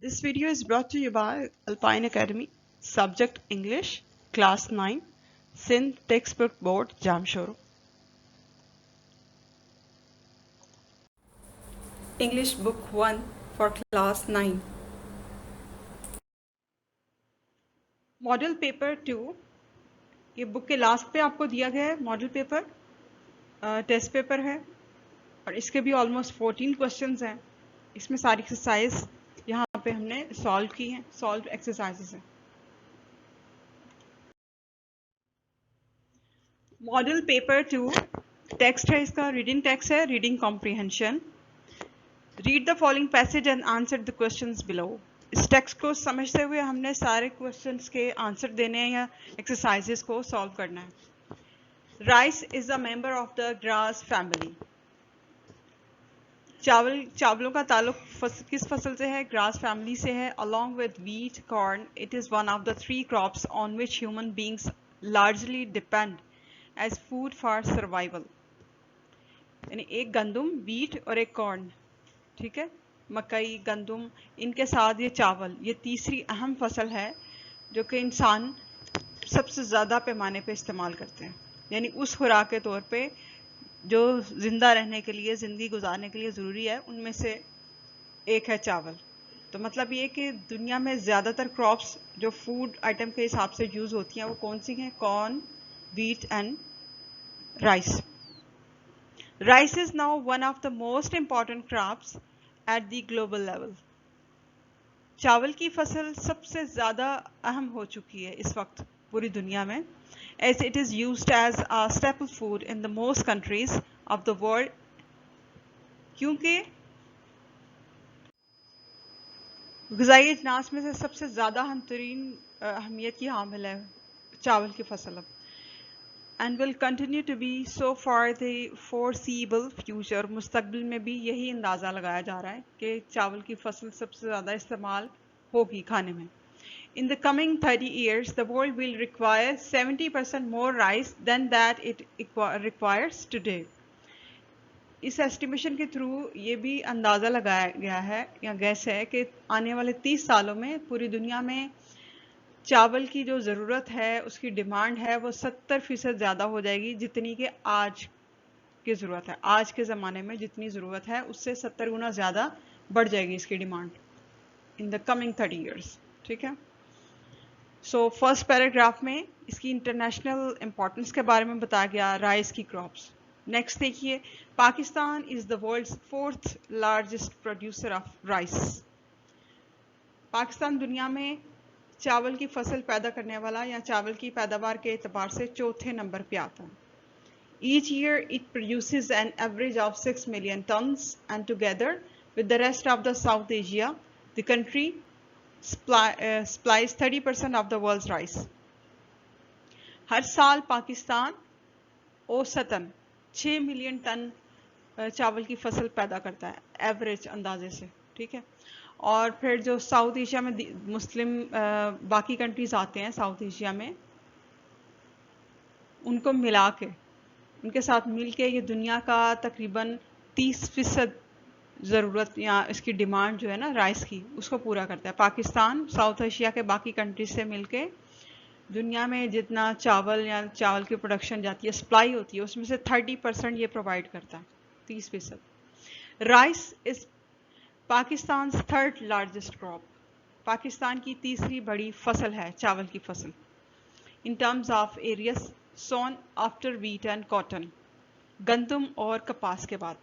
This video is brought to you by Alpine Academy, subject English, class 9, Sindh Textbook Board, Jamshoro. English Book 1 for class 9. Model paper 2, ये book के last पे आपको दिया गया है model paper, test paper है और इसके भी ऑलमोस्ट 14 क्वेश्चंस हैं। इसमें सारी एक्सरसाइज यहाँ पे हमने सॉल्व की हैं, सॉल्व एक्सरसाइजेस हैं। मॉडल पेपर 2 टेक्स्ट है, इसका रीडिंग टेक्स्ट है, reading comprehension. Read the following passage and answer the questions below. इस टेक्स्ट को समझते हुए हमने सारे क्वेश्चंस के आंसर देने हैं या एक्सरसाइजेस को सॉल्व करना है। Rice is a member of the grass family. चावलों का ताल्लुक किस फसल से है? ग्रास फैमिली से है। Along with wheat, corn, it is one of the 3 crops on which human beings largely depend as food for survival. यानी एक गंदम, व्हीट और एक कॉर्न, ठीक है, मकई, गंदम, इनके साथ ये चावल, ये तीसरी अहम फसल है जो कि इंसान सबसे ज़्यादा पैमाने पे इस्तेमाल करते हैं। यानी उस खुराक के तौर पे जो ज़िंदा रहने के लिए, ज़िंदगी गुजारने के लिए ज़रूरी है, उनमें से एक है चावल। तो मतलब ये कि दुनिया में ज़्यादातर क्रॉप्स जो फूड आइटम के हिसाब से यूज़ होती हैं वो कौन सी हैं? Corn, wheat and rice. Rice is now one of the most important crops at the global level. चावल की फसल सबसे ज़्यादा अहम हो चुकी है इस वक्त पूरी दुनिया में, as it is used as a staple food in the most countries of the world, क्योंकि ग़िज़ाई अजनास में से सबसे ज़्यादा अहमियत की हामिल है चावल की फसल अब, and will continue to be so for the foreseeable future। मुस्तकबिल में भी यही अंदाज़ा लगाया जा रहा है कि चावल की फसल सबसे ज़्यादा इस्तेमाल होगी खाने में। In the coming 30 years, the world will require 70% more rice than that it requires today। इस एस्टिमेशन के थ्रू ये भी अंदाज़ा लगाया गया है या गैस है कि आने वाले 30 सालों में पूरी दुनिया में चावल की जो ज़रूरत है, उसकी डिमांड है, वो 70% ज़्यादा हो जाएगी जितनी कि आज की ज़रूरत है। आज के ज़माने में जितनी ज़रूरत है उससे 70 गुना ज़्यादा बढ़ जाएगी इसकी demand in the coming 30 years, ठीक है। सो फर्स्ट पैराग्राफ में इसकी इंटरनेशनल इम्पोर्टेंस के बारे में बताया गया, राइस की क्रॉप्स। नेक्स्ट देखिए, Pakistan is the world's 4th largest producer of rice. Pakistan दुनिया में चावल की फसल पैदा करने वाला या चावल की पैदावार के एतबार से चौथे नंबर पे आता है। Each year it produces an average of 6 million tons, and together with the rest of the South Asia, the country supplies 30% of the world's rice। हर साल पाकिस्तान औसतन 6 मिलियन टन चावल की फसल पैदा करता है, एवरेज अंदाजे से, ठीक है। और फिर जो साउथ एशिया में मुस्लिम बाकी कंट्रीज आते हैं साउथ एशिया में, उनको मिला के, उनके साथ मिल के ये दुनिया का तकरीबन 30% ज़रूरत या इसकी डिमांड जो है ना राइस की, उसको पूरा करता है। पाकिस्तान साउथ एशिया के बाकी कंट्रीज से मिलके दुनिया में जितना चावल या चावल की प्रोडक्शन जाती है, सप्लाई होती है, उसमें से 30% ये प्रोवाइड करता है, 30%। Rice is Pakistan 3rd largest crop. Pakistan की तीसरी बड़ी फसल है चावल की फसल in terms of area soon after wheat and cotton, गंदम और कपास के बाद।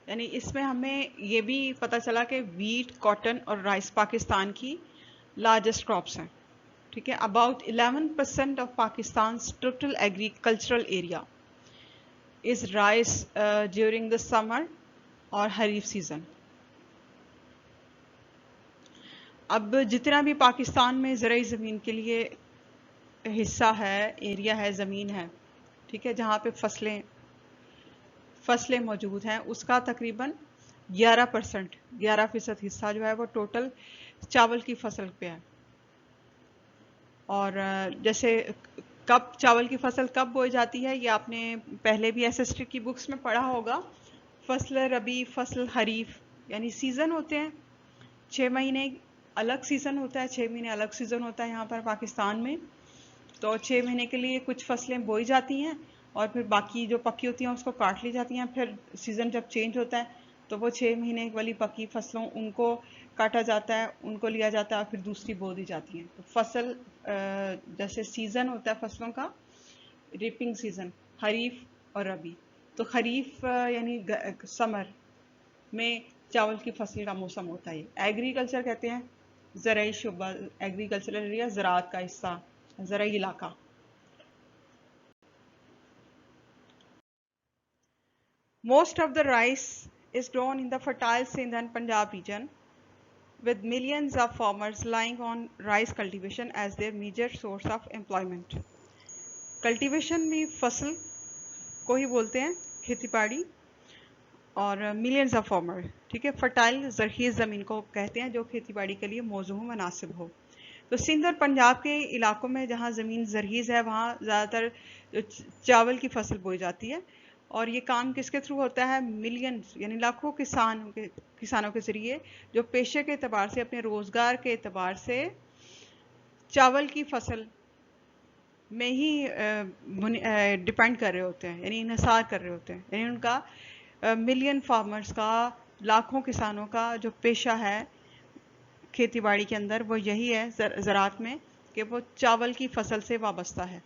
यानी इसमें हमें ये भी पता चला कि व्हीट, कॉटन और राइस पाकिस्तान की लार्जेस्ट क्रॉप्स हैं, ठीक है। About 11% of Pakistan total agricultural area is rice during the summer और खरीफ सीजन। अब जितना भी पाकिस्तान में ज़राई ज़मीन के लिए हिस्सा है, एरिया है, ज़मीन है, ठीक है, जहाँ पे फसलें मौजूद हैं, उसका तकरीबन 11% हिस्सा जो है वो टोटल चावल की फसल पे है। और जैसे कब चावल की फसल कब बोई जाती है, ये आपने पहले भी एसएसटी की बुक्स में पढ़ा होगा। फसल रबी, फसल खरीफ, यानी सीज़न होते हैं 6 महीने अलग सीज़न होता है, 6 महीने अलग सीज़न होता है यहाँ पर पाकिस्तान में। तो 6 महीने के लिए कुछ फसलें बोई जाती हैं और फिर बाकी जो पकी होती हैं उसको काट ली जाती हैं। फिर सीज़न जब चेंज होता है तो वो 6 महीने वाली पकी फसलों उनको काटा जाता है, उनको लिया जाता है और फिर दूसरी बो दी जाती हैं। तो फसल जैसे सीज़न होता है फसलों का, रिपिंग सीज़न खरीफ और रबी। तो खरीफ यानी समर में चावल की फसल का मौसम होता है। एग्रीकल्चर कहते हैं ज़राई शुबा, एग्रीकल्चरल एरिया, ज़राअत का हिस्सा, ज़राई इलाका। Most of the rice is grown in the fertile Sindh and Punjab region, with millions of farmers relying on rice cultivation as their major source of employment. Cultivation भी फसल को ही बोलते हैं, खेती बाड़ी, और मिलियंस ऑफ फार्मर, ठीक है। फर्टाइल ज़रख़ीज़ ज़मीन को कहते हैं जो खेती बाड़ी के लिए मौजू मुनासिब हो। तो सिंध और पंजाब के इलाकों में जहाँ ज़मीन ज़रख़ीज़ है वहाँ ज़्यादातर चावल की फसल बोई जाती है। और ये काम किसके थ्रू होता है? मिलियंस यानी लाखों किसानों के ज़रिए, जो पेशे के एतबार से, अपने रोज़गार के एतबार से चावल की फसल में ही डिपेंड कर रहे होते हैं, यानी इन्हिसार कर रहे होते हैं। यानी उनका मिलियन फार्मर्स का, लाखों किसानों का जो पेशा है खेती बाड़ी के अंदर, वो यही है ज़राअत में कि वो चावल की फसल से वाबस्ता है।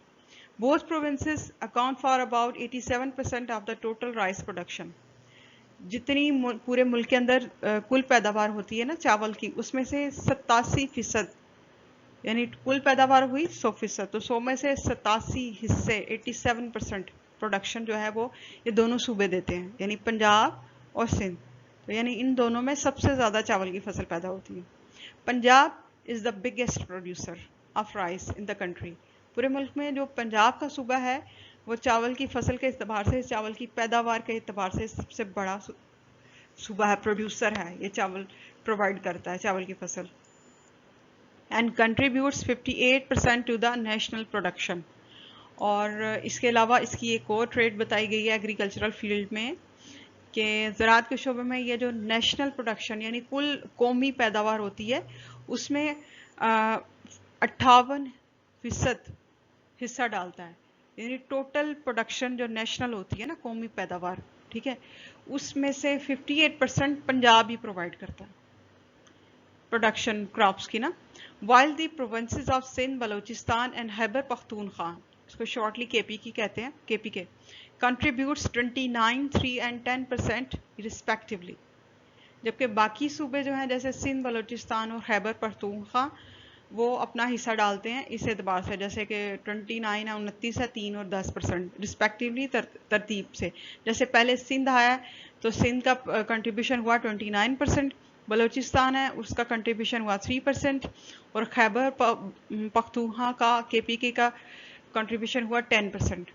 Both provinces account for about 87% of the total rice production. जितनी पूरे मुल्क के अंदर कुल पैदावार होती है ना चावल की, उसमें से 87%, यानी कुल पैदावार हुई 100%, तो 100 में से 87 हिस्से 87% प्रोडक्शन जो है वो ये दोनों सूबे देते हैं, यानी पंजाब और सिंध। तो यानी इन दोनों में सबसे ज़्यादा चावल की फसल पैदा होती है। Punjab is the biggest producer of rice in the country. पूरे मुल्क में जो पंजाब का सूबा है वो चावल की फसल के एतबार से, चावल की पैदावार के एतबार से सबसे बड़ा सूबा है, प्रोड्यूसर है, ये चावल प्रोवाइड करता है, चावल की फसल। And contributes 58% to the national production. और इसके अलावा इसकी एक और ट्रेड बताई गई है एग्रीकल्चरल फील्ड में कि ज़राअत के शोबे में ये जो नेशनल प्रोडक्शन यानी कुल कौमी पैदावार होती है उसमें 58% हिस्सा डालता है। यानी टोटल प्रोडक्शन जो नेशनल होती है ना, कौमी पैदावार, ठीक है, उसमें से 58% पंजाब ही प्रोवाइड करता है प्रोडक्शन क्रॉप्स की ना। While the provinces of Sindh, Balochistan and Khyber Pakhtunkhwa, इसको शॉर्टली केपी की कहते हैं, केपी के, कंट्रीब्यूट्स 29, 3 एंड 10% रिस्पेक्टिवली। जबकि बाकी सूबे जो हैं जैसे सिंध, बलूचिस्तान और खैबर पख्तूनख्वा वो अपना हिस्सा डालते हैं इस एतबार से, जैसे कि 29 है, 29 है, 3 और 10% रिस्पेक्टिवली तरतीब से। जैसे पहले सिंध आया तो सिंध का कंट्रीब्यूशन हुआ 29%, बलूचिस्तान है उसका कंट्रीब्यूशन हुआ 3% और खैबर पख्तूनख्वा का, केपीके का कंट्रीब्यूशन हुआ 10%।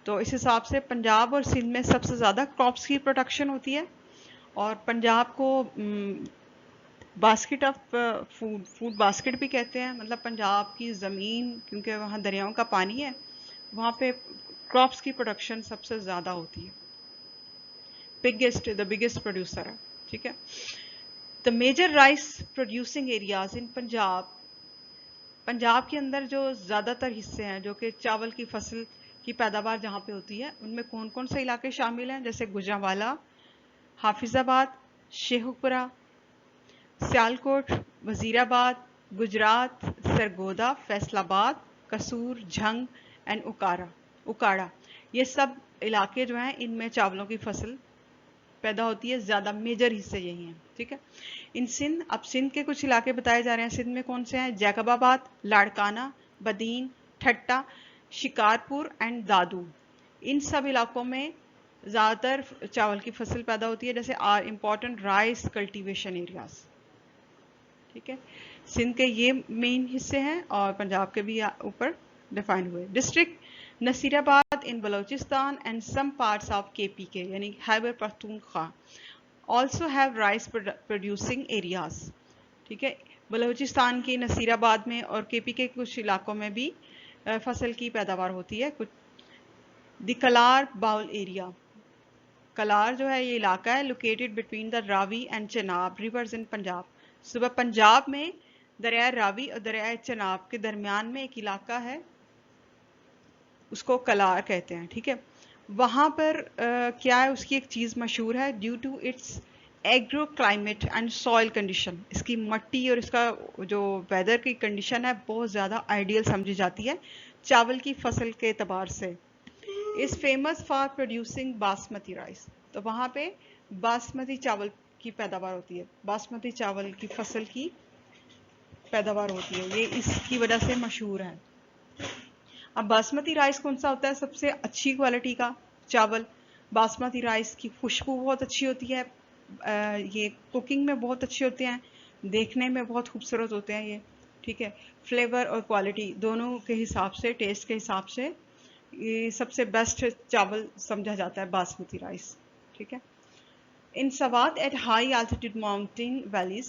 तो इस हिसाब से पंजाब और सिंध में सबसे ज़्यादा क्रॉप्स की प्रोडक्शन होती है। और पंजाब को बास्केट ऑफ फूड बास्केट भी कहते हैं, मतलब पंजाब की ज़मीन, क्योंकि वहाँ दरियाओं का पानी है, वहाँ पे क्रॉप्स की प्रोडक्शन सबसे ज़्यादा होती है, द बिगेस्ट प्रोड्यूसर है, ठीक है। The major rice producing areas in Punjab, Punjab के अंदर जो ज़्यादातर हिस्से हैं जो कि चावल की फसल की पैदावार जहाँ पे होती है, उनमें कौन कौन से इलाके शामिल हैं? जैसे गुजरांवाला, हाफिज़ाबाद, शेखुपुरा, सियालकोट, वजीराबाद, गुजरात, सरगोदा, फैसलाबाद, कसूर, झंग एंड उकाड़ा, ये सब इलाके जो हैं इनमें चावलों की फसल पैदा होती है, ज़्यादा मेजर हिस्से यही हैं, ठीक है। इन सिंध, अब सिंध के कुछ इलाके बताए जा रहे हैं। सिंध में कौन से हैं? जैकबाबाद, लाड़काना, बदीन, ठट्टा, शिकारपुर एंड दादू। इन सब इलाकों में ज़्यादातर चावल की फसल पैदा होती है, जैसे are important rice cultivation areas, ठीक है। सिंध के ये मेन हिस्से हैं और पंजाब के भी ऊपर डिफाइन हुए। District Naseerabad in Balochistan and some parts of KPK यानी Khyber Pakhtunkhwa also have rice producing areas, ठीक है। बलूचिस्तान के नसीराबाद में और केपीके के कुछ इलाकों में भी फसल की पैदावार होती है। कुछ the Kallar bowl area, Kallar जो है ये इलाका है located between the Ravi and Chenab rivers in Punjab. सुबह पंजाब में दरिया रावी और दरिया चनाब के दरमियान में एक इलाका है, उसको कलार कहते हैं, ठीक है। वहाँ पर क्या है, उसकी एक चीज़ मशहूर है, due to its agro climate and soil condition. इसकी मट्टी और इसका जो वेदर की कंडीशन है बहुत ज़्यादा आइडियल समझी जाती है चावल की फसल के एतबार से। Is famous for producing basmati rice. तो वहाँ पे बासमती चावल की पैदावार होती है, बासमती चावल की फसल की पैदावार होती है, ये इसकी वजह से मशहूर है। अब बासमती राइस कौन सा होता है, सबसे अच्छी क्वालिटी का चावल। बासमती राइस की खुशबू बहुत अच्छी होती है, ये कुकिंग में बहुत अच्छे होते हैं, देखने में बहुत खूबसूरत होते हैं ये, ठीक है। फ्लेवर और क्वालिटी दोनों के हिसाब से, टेस्ट के हिसाब से ये सबसे बेस्ट चावल समझा जाता है बासमती राइस, ठीक है। In Swat at high altitude mountain valleys,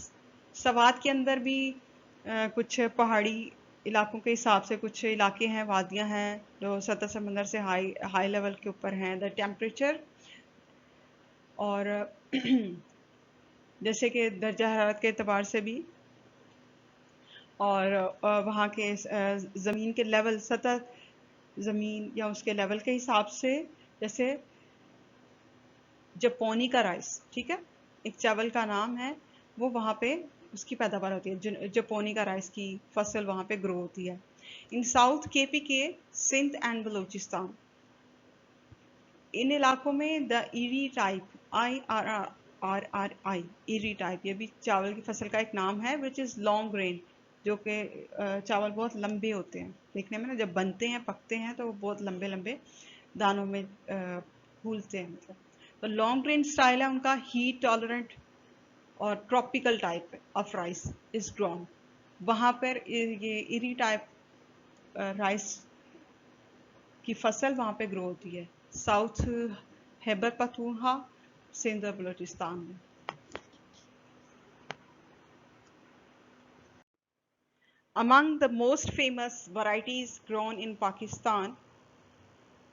Swat के अंदर भी कुछ पहाड़ी इलाकों के हिसाब से कुछ इलाके हैं, वादियां हैं जो सतह समंदर से हाई हाई लेवल के ऊपर हैं। द टेम्परेचर और जैसे कि दर्जा हरारत के अतबार से भी, और वहाँ के ज़मीन के लेवल, सतह ज़मीन या उसके लेवल के हिसाब से, जैसे जपोनी का राइस, ठीक है, एक चावल का नाम है, वो वहाँ पे उसकी पैदावार होती है, जपोनी का राइस की फसल वहाँ पे ग्रो होती है। In south KPK, Sindh and Balochistan, इन इलाकों में the IRRI type, IRRI, IRRI type, ये भी चावल की फसल का एक नाम है, विच इज़ लॉन्ग ग्रेन, जो कि चावल बहुत लंबे होते हैं देखने में ना, जब बनते हैं पकते हैं तो वो बहुत लंबे लंबे दानों में फूलते हैं, मतलब। तो लॉन्ग ग्रेन स्टाइल है उनका, हीट टॉलरेंट और tropical type of rice is grown. वहाँ पर ये इरी टाइप राइस की फसल वहाँ पे ग्रो होती है, साउथ खैबर पख्तूनख्वा, सिंध और बलूचिस्तान में। Among the most famous varieties grown in Pakistan,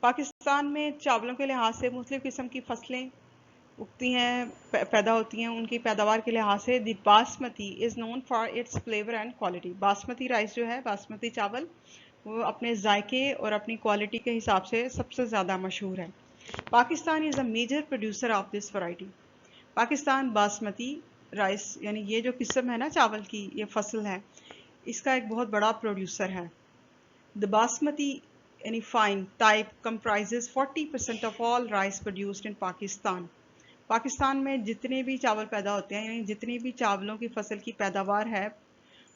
Pakistan में चावलों के लिहाज से मुख्तलिफ किस्म की फसलें उगती हैं, पैदा होती हैं। उनकी पैदावार के लिहाज से the basmati is known for its flavour and quality. Basmati rice जो है, बासमती चावल, वो अपने जायके और अपनी क्वालिटी के हिसाब से सबसे ज़्यादा मशहूर है। Pakistan is a major producer of this variety. Pakistan basmati rice यानी ये जो किस्म है ना चावल की, ये फसल है, इसका एक बहुत बड़ा प्रोड्यूसर है। द बासमती यानी fine type comprises 40% of all rice produced in Pakistan. Pakistan में जितने भी चावल पैदा होते हैं, यानी जितनी भी चावलों की फसल की पैदावार है,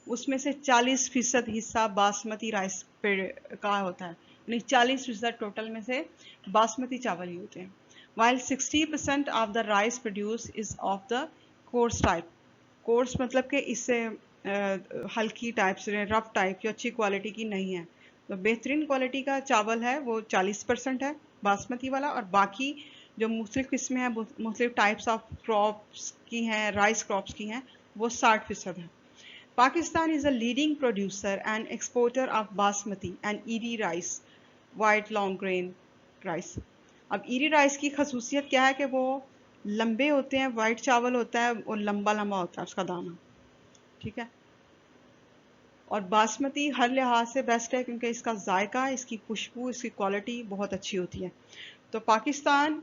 उसमें से 40% हिस्सा बासमती राइस पे का होता है, यानी 40% टोटल में से बासमती चावल ही होते हैं। While 60% of the rice produced is of the coarse type। Course मतलब कि इससे हल्की टाइप से, रफ टाइप की अच्छी क्वालिटी की नहीं है। तो बेहतरीन क्वालिटी का चावल है वो 40% है बासमती वाला, और बाकी जो मुख्तलिफ किस्में हैं, मुख्तलिफ टाइप्स ऑफ क्रॉप्स की हैं, राइस क्रॉप्स की हैं, वो 60% है। Pakistan is a leading producer and exporter of basmati and eerie rice, white long grain rice. अब ईरी राइस की खसूसियत क्या है कि वो लंबे होते हैं, वाइट चावल होता है और लंबा लंबा होता है उसका दाना, ठीक है। और बासमती हर लिहाज से बेस्ट है क्योंकि इसका जायका, इसकी खुशबू, इसकी क्वालिटी बहुत अच्छी होती है। तो पाकिस्तान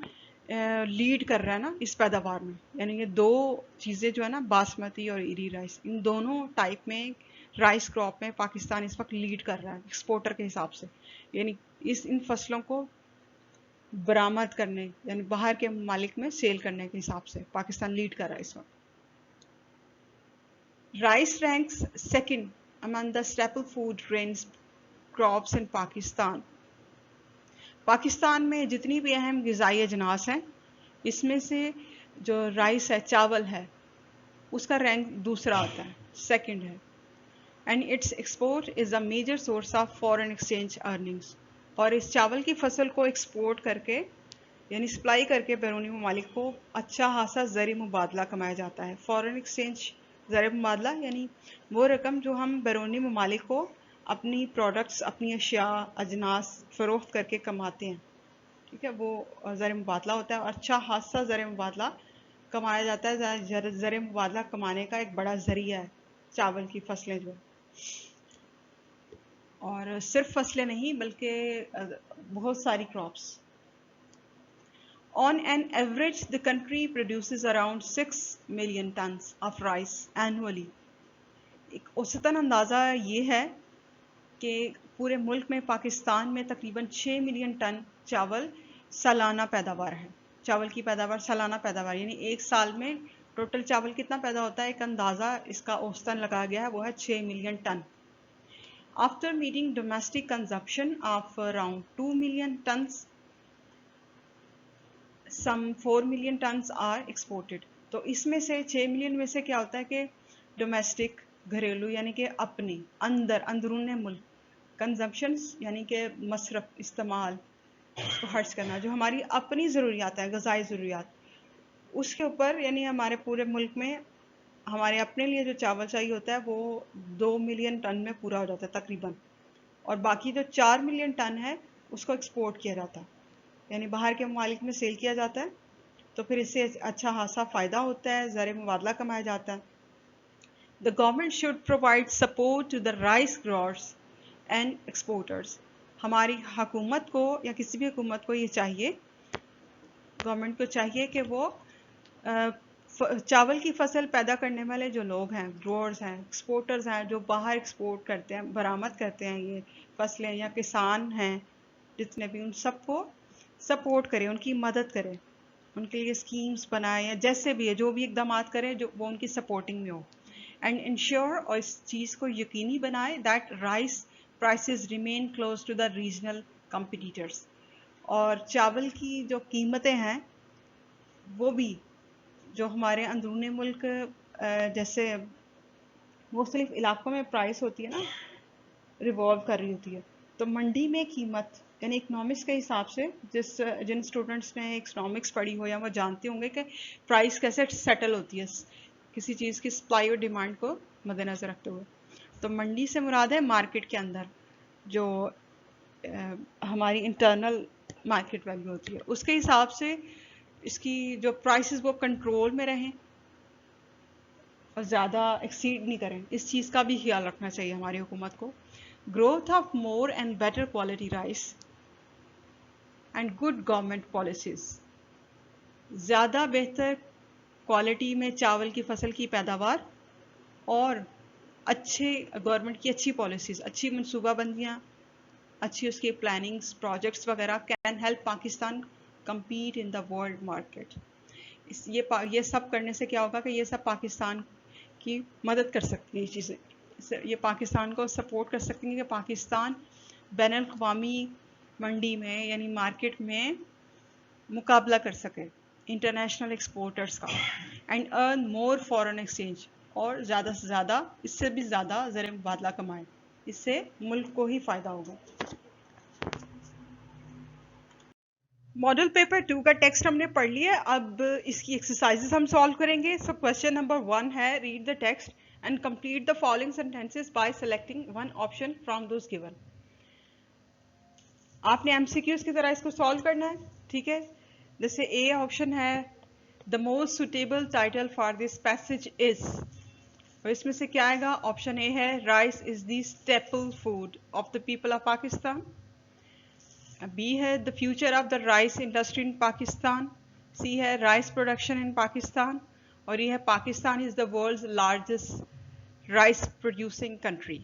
लीड कर रहा है ना इस पैदावार में, यानी ये दो चीज़ें जो है ना, बासमती और ईरी राइस, इन दोनों टाइप में राइस क्रॉप में पाकिस्तान इस वक्त लीड कर रहा है एक्सपोर्टर के हिसाब से, यानी इन फसलों को बरामद करने यानी बाहर के ममालिक में सेल करने के हिसाब से पाकिस्तान लीड कर रहा है इस वक्त। Rice ranks second among the staple food grains crops in Pakistan. Pakistan में जितनी भी अहम ग़िज़ाई अजनास हैं, इसमें से जो राइस है, चावल है, उसका रैंक दूसरा आता है, सेकंड है। And its export is a major source of foreign exchange earnings. और इस चावल की फसल को एक्सपोर्ट करके यानी सप्लाई करके बैरूनी ममालिक को अच्छा खासा ज़री मुबादला कमाया जाता है। फॉरेन एक्सचेंज ज़र मुबादला यानी वो रकम जो हम बैरूनी ममालिक को अपनी प्रोडक्ट्स, अपनी अशिया, अजनास फ़रोख्त करके कमाते हैं, ठीक है, वो ज़र मुबादला होता है। और अच्छा खासा ज़र मुबादला कमाया जाता है। ज़र मुबादला कमाने का एक बड़ा ज़रिया है चावल की फसलें जो, और सिर्फ फसलें नहीं बल्कि बहुत सारी crops. On an average, the country produces around 6 million tons of rice annually. एक औसतन अंदाज़ा ये है कि पूरे मुल्क में, पाकिस्तान में तकरीबन 6 मिलियन टन चावल सालाना पैदावार है। चावल की पैदावार, सालाना पैदावार, यानी एक साल में टोटल चावल कितना पैदा होता है, एक अंदाज़ा इसका औसतन लगाया गया है, वो है 6 million ton. After meeting domestic consumption of around 2 million tons, some 4 million tons are exported. तो इसमें से 6 मिलियन में से क्या होता है कि डोमेस्टिक, घरेलू, यानी कि अपने अंदरून मुल्क, कंजम्पशन यानी कि मसरफ, इस्तेमाल, तो खर्च करना, जो हमारी अपनी ज़रूरियात हैं, ग़िज़ाई ज़रूरियात, उसके ऊपर, यानी हमारे पूरे मुल्क में हमारे अपने लिए जो चावल चाहिए होता है वो 2 मिलियन टन में पूरा हो जाता है तकरीबन, और बाकी जो 4 मिलियन टन है उसको एक्सपोर्ट किया जाता है, यानी बाहर के ममालिक में सेल किया जाता है, तो फिर इससे अच्छा खासा फ़ायदा होता है, ज़र मुबादला कमाया जाता है। The government should provide support to the rice growers and exporters. हमारी हुकूमत को या किसी भी हुकूमत को ये चाहिए, गवर्नमेंट को चाहिए कि वो चावल की फसल पैदा करने वाले जो लोग हैं, ग्रोअर्स हैं, एक्सपोर्टर्स हैं, जो बाहर एक्सपोर्ट करते हैं, बरामद करते हैं ये फसलें, या किसान हैं जितने भी, उन सबको सपोर्ट करें, उनकी मदद करें, उनके लिए स्कीम्स बनाएं, या जैसे भी है, जो भी इकदाम करें जो वो उनकी सपोर्टिंग में हो। एंड इंश्योर, और इस चीज़ को यकीनी बनाए, that rice prices remain close to the regional competitors, और चावल की जो कीमतें हैं वो भी जो हमारे अंदरूनी मुल्क जैसे मुख्तलिफ इलाकों में प्राइस होती है ना, रिवॉल्व कर रही होती है, तो मंडी में कीमत, यानी इकनॉमिक्स के हिसाब से, जिन स्टूडेंट्स ने इकनॉमिक्स पढ़ी हो या वो जानते होंगे कि प्राइस कैसे सेटल होती है किसी चीज़ की सप्लाई और डिमांड को मद्देनज़र रखते हुए। तो मंडी से मुराद है मार्केट के अंदर जो हमारी इंटरनल मार्केट वैल्यू होती है, उसके हिसाब से इसकी जो प्राइसेस वो कंट्रोल में रहें और ज़्यादा एक्सीड नहीं करें, इस चीज़ का भी ख्याल रखना चाहिए हमारी हुकूमत को। Growth of more and better quality rice and good government policies, ज़्यादा बेहतर क्वालिटी में चावल की फसल की पैदावार और अच्छे गवर्नमेंट की अच्छी पॉलिसीज़, अच्छी मनसूबाबंदियाँ, अच्छी उसकी प्लानिंग्स, प्रोजेक्ट्स वगैरह can help Pakistan compete in the world market. ये सब करने से क्या होगा कि ये सब पाकिस्तान की मदद कर सकती है, ये चीज़ें, ये पाकिस्तान को सपोर्ट कर सकती हैं कि पाकिस्तान बैनुल-अक़वामी मंडी में, यानी मार्केट में मुकाबला कर सके इंटरनेशनल एक्सपोर्टर्स का, and earn more foreign exchange, और ज़्यादा से ज़्यादा, इससे भी ज़्यादा ज़र मुबादला कमाएं, इससे मुल्क को ही फ़ायदा होगा। मॉडल पेपर 2 का टेक्स्ट हमने पढ़ लिया, अब इसकी एक्सरसाइजेस हम सॉल्व करेंगे। सो क्वेश्चन नंबर 1 है, read the text and complete the following sentences by selecting one option from those given. आपने एमसीक्यूज की तरह इसको सॉल्व करना है, ठीक है। जैसे ए ऑप्शन है, the most suitable title for this passage is, और इसमें से क्या आएगा? ऑप्शन ए है, rice is the staple food of the people of Pakistan. B है, the future of the rice industry in Pakistan. सी है, राइस प्रोडक्शन इन पाकिस्तान। और ये है, Pakistan is the world's largest rice producing country.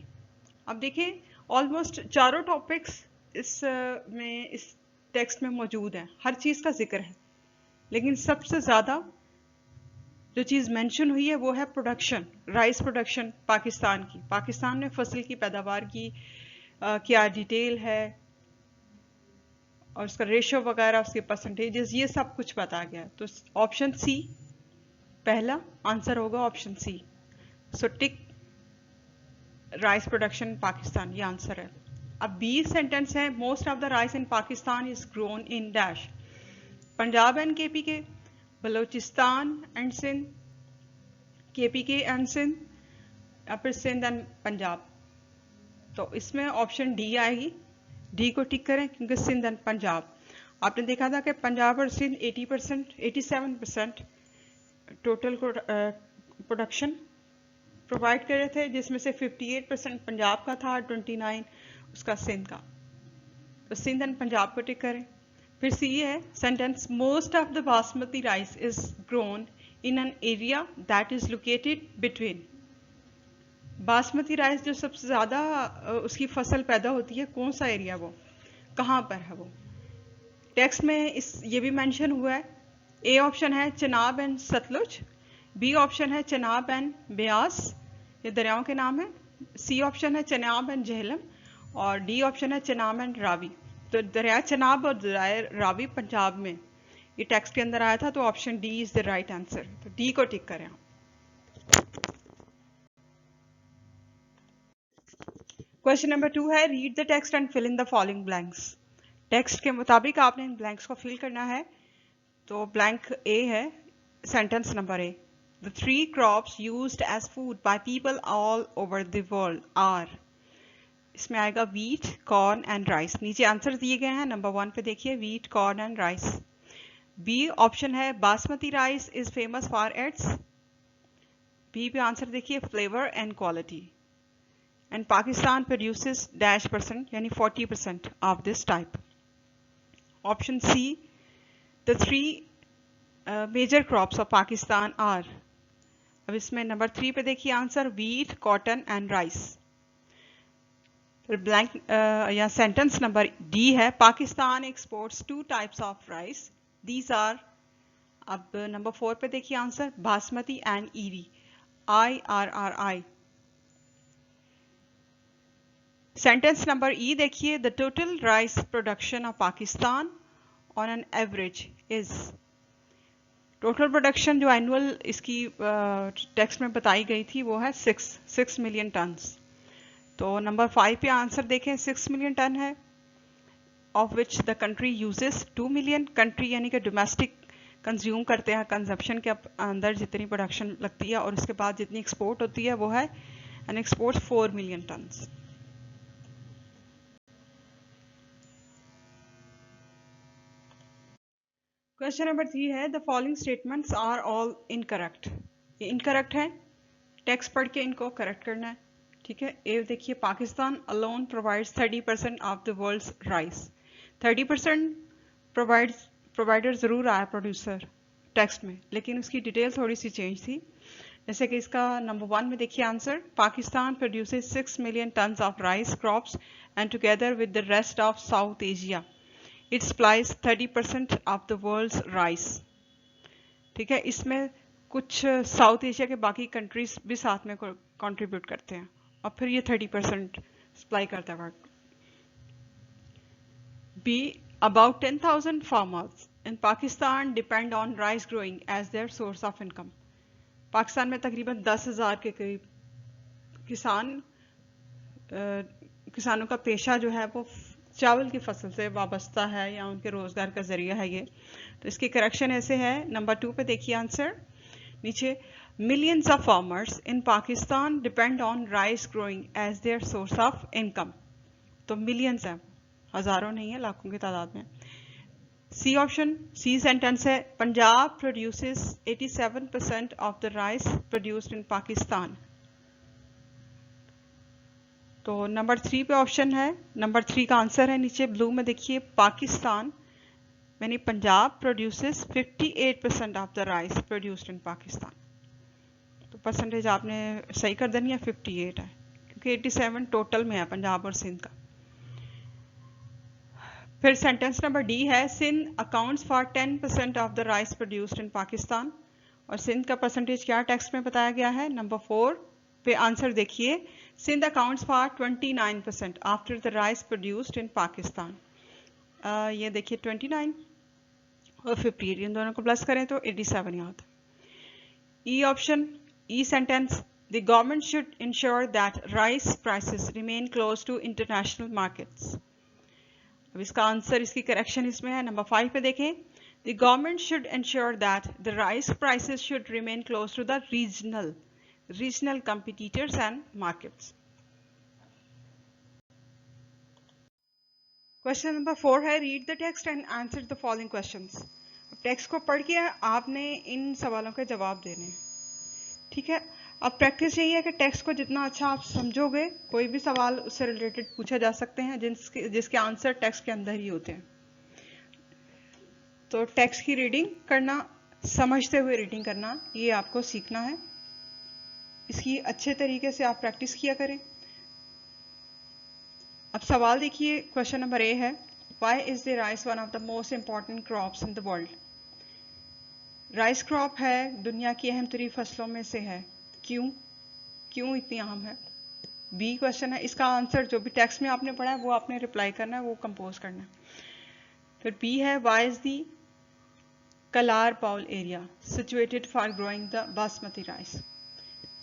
अब देखिए, ऑलमोस्ट चारों टॉपिक्स इस टेक्स्ट में मौजूद हैं, हर चीज़ का जिक्र है, लेकिन सबसे ज़्यादा जो चीज़ मेंशन हुई है वो है प्रोडक्शन, राइस प्रोडक्शन पाकिस्तान की। पाकिस्तान में फसल की पैदावार की क्या डिटेल है और उसका रेशो वगैरह, उसके परसेंटेजेस, ये सब कुछ बताया गया है। तो ऑप्शन सी पहला आंसर होगा, ऑप्शन सी। सो टिक राइस प्रोडक्शन पाकिस्तान, ये आंसर है। अब बी सेंटेंस है, most of the rice in Pakistan is grown in dash, Punjab and KP के, बलोचिस्तान एंड सिंध, केपी के एंड सिंध, या फिर सिंध एंड पंजाब। तो इसमें ऑप्शन डी आएगी, डी को टिक करें, क्योंकि सिंध एंड पंजाब, आपने देखा था कि पंजाब और सिंध 80%, 87% टोटल प्रोडक्शन प्रोवाइड कर रहे थे, जिसमें से 58% पंजाब का था, 29 उसका सिंध का। तो सिंध एंड पंजाब को टिक करें। फिर सी है sentence, most of the basmati rice is grown in an area that is located between. Basmati rice जो सबसे ज़्यादा उसकी फसल पैदा होती है, कौन सा एरिया, वो कहाँ पर है वो। टेक्स्ट में ये भी मेंशन हुआ है। ए ऑप्शन है Chenab and Sutlej, B option है चनाब एंड ब्यास, ये दरियाओं के नाम है, सी ऑप्शन है चनाब एंड झेलम, और डी ऑप्शन है चनाब एंड रावी। तो दरिया चनाब और दरिया रावी पंजाब में ये टेक्स्ट के अंदर आया था, तो option D is the right answer. तो डी को टिक करें। क्वेश्चन नंबर 2 है, read the text and fill in the following blanks. Text के मुताबिक आपने इन ब्लैंक्स को फिल करना है। तो ब्लैंक ए है, sentence number A, the 3 crops used as food by people all over the world are. इसमें आएगा वीट, कॉर्न एंड राइस। नीचे आंसर दिए गए हैं, नंबर 1 पे देखिए, wheat, corn and rice. B option है basmati rice is famous for its, B पे आंसर देखिए, flavour and quality, and Pakistan produces dash percent यानी 40% of this type. Option C, the 3 major crops of Pakistan are. अब इसमें number 3 पे देखिए answer, wheat, cotton and rice. फिर blank या sentence number D है, Pakistan exports 2 types of rice, these are. अब number 4 पे देखिए answer, basmati and IRRI, IRRI। Sentence number E देखिए, the total rice production of Pakistan on an average is. Total production जो annual इसकी text में बताई गई थी वो है 6 मिलियन टन्स। तो नंबर 5 पे आंसर देखें, 6 मिलियन टन है, of which the country uses 2 million. Country यानी कि डोमेस्टिक कंज्यूम करते हैं, कंजप्शन के अंदर जितनी प्रोडक्शन लगती है और उसके बाद जितनी एक्सपोर्ट होती है वो है and export 4 million tons. Question number 3 है, the following statements are all incorrect. ये इनकरेक्ट है, टेक्स्ट पढ़ के इनको करेक्ट करना है। ठीक है, ए देखिए, Pakistan alone provides 30% of the world's rice. 30% provider जरूर आया प्रोड्यूसर टेक्स्ट में, लेकिन उसकी डिटेल थोड़ी सी चेंज थी। जैसे कि इसका नंबर 1 में देखिए answer, Pakistan produces 6 million tons of rice crops and together with the rest of South Asia it supplies 30% of the world's rice. ठीक है, इसमें कुछ साउथ एशिया के बाकी कंट्रीज भी साथ में कंट्रीब्यूट करते हैं और फिर ये 30% सप्लाई करता है। B, about 10,000 farmers in Pakistan depend on rice growing as their source of income. Pakistan में तकरीबन 10,000 के करीब किसानों का पेशा जो है वो चावल की फसल से वाबस्ता है या उनके रोजगार का जरिया है ये। तो इसकी करेक्शन ऐसे है, नंबर 2 पे देखिए आंसर, नीचे millions of farmers in Pakistan depend on rice growing as their source of income. तो मिलियंस है, हजारों नहीं है, लाखों की तादाद में। सी ऑप्शन, सी सेंटेंस है, Punjab produces 87% of the rice produced in Pakistan. तो नंबर 3 पे ऑप्शन है, नंबर 3 का आंसर है नीचे ब्लू में देखिए, पाकिस्तान यानी Punjab produces 58% of the rice produced in Pakistan. तो परसेंटेज आपने सही कर देनी है, 58 है क्योंकि 87 टोटल में है पंजाब और सिंध का। फिर सेंटेंस नंबर डी है, Sindh accounts for 10% of the rice produced in Pakistan. और सिंध का परसेंटेज क्या टेक्स्ट में बताया गया है, नंबर 4 पे आंसर देखिए, Sindh accounts for 29% after the rice produced in Pakistan. ये देखिए 29 और 58, इन दोनों को प्लस करें तो 87 याद। E option, E sentence, the government should ensure that rice prices remain close to international markets. अब इसका आंसर, इसकी करेक्शन इसमें है, नंबर 5 पे देखें, the government should ensure that the rice prices should remain close to the regional competitors and markets. Question number 4 है, read the text and answer the following questions. टेक्स्ट को पढ़ के आपने इन सवालों के जवाब देने। ठीक है, अब प्रैक्टिस यही है कि टेक्स्ट को जितना अच्छा आप समझोगे, कोई भी सवाल उससे रिलेटेड पूछे जा सकते हैं जिसके आंसर टेक्स्ट के अंदर ही होते हैं। तो टेक्स्ट की रीडिंग करना, समझते हुए रीडिंग करना, ये आपको सीखना है। इसकी अच्छे तरीके से आप प्रैक्टिस किया करें। अब सवाल देखिए, क्वेश्चन नंबर ए है, why is the rice one of the most important crops in the world? Rice crop है दुनिया की अहम तरीन फसलों में से है, क्यों इतनी अहम है? बी क्वेश्चन है, इसका आंसर जो भी टेक्स्ट में आपने पढ़ा है वो आपने रिप्लाई करना है, वो कंपोज करना है। फिर बी है, why is the Kallar bowl area situated for growing the basmati rice?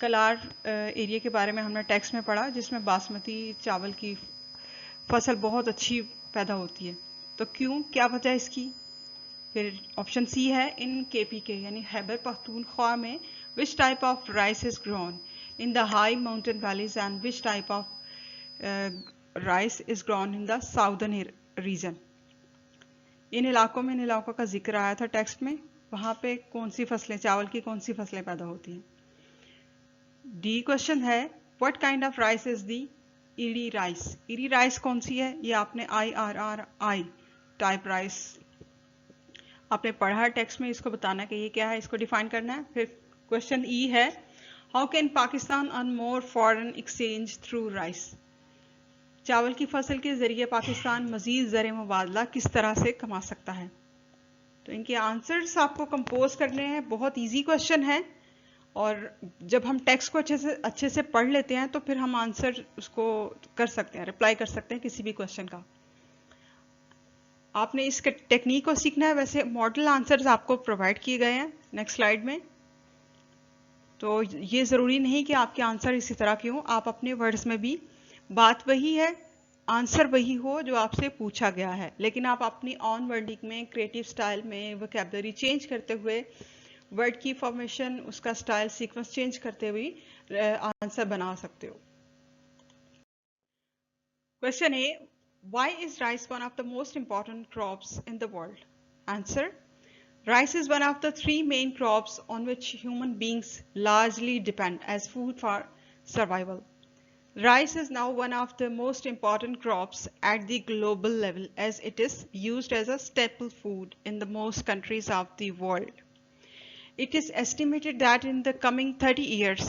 Kallar area के बारे में हमने टेक्स्ट में पढ़ा, जिसमें बासमती चावल की फसल बहुत अच्छी पैदा होती है। तो क्यों, क्या वजह इसकी? फिर ऑप्शन सी है, इन केपीके यानी खैबर पख्तूनख्वा में which type of rice is grown in the high mountain valleys and which type of rice is grown in the southern region? इन इलाकों का जिक्र आया था टेक्स्ट में, वहां पे कौन सी फसलें, चावल की कौन सी फसलें पैदा होती हैं? डी क्वेश्चन है, what kind of rice is the eerie rice? Eerie rice कौन सी है? ये आपने IRRI टाइप राइस आपने पढ़ा है टेक्स्ट में, इसको बताना कि ये क्या है, इसको डिफाइन करना है। फिर क्वेश्चन ई है, how can Pakistan earn more foreign exchange through rice? चावल की फसल के जरिए पाकिस्तान मजीद ज़र मुबादला किस तरह से कमा सकता है? तो इनके आंसर्स आपको कंपोज करने हैं। बहुत इजी क्वेश्चन है, और जब हम टेक्स्ट को अच्छे से पढ़ लेते हैं तो फिर हम आंसर उसको कर सकते हैं, रिप्लाई कर सकते हैं किसी भी क्वेश्चन का। आपने इस टेक्निक को सीखना है। वैसे मॉडल आंसर्स आपको प्रोवाइड किए गए हैं नेक्स्ट स्लाइड में, तो ये ज़रूरी नहीं कि आपके आंसर इसी तरह के हों, आप अपने वर्ड्स में भी, बात वही है, आंसर वही हो जो आपसे पूछा गया है, लेकिन आप अपनी ऑन वर्डिंग में, क्रिएटिव स्टाइल में वोकैबुलरी चेंज करते हुए, वर्ड की फॉर्मेशन, उसका स्टाइल सीक्वेंस चेंज करते हुए आंसर बना सकते हो। Question A, why is rice one of the most important crops in the world? Answer, rice is one of the three main crops on which human beings largely depend as food for survival. Rice is now one of the most important crops at the global level as it is used as a staple food in the most countries of the world. It is estimated that in the coming 30 years,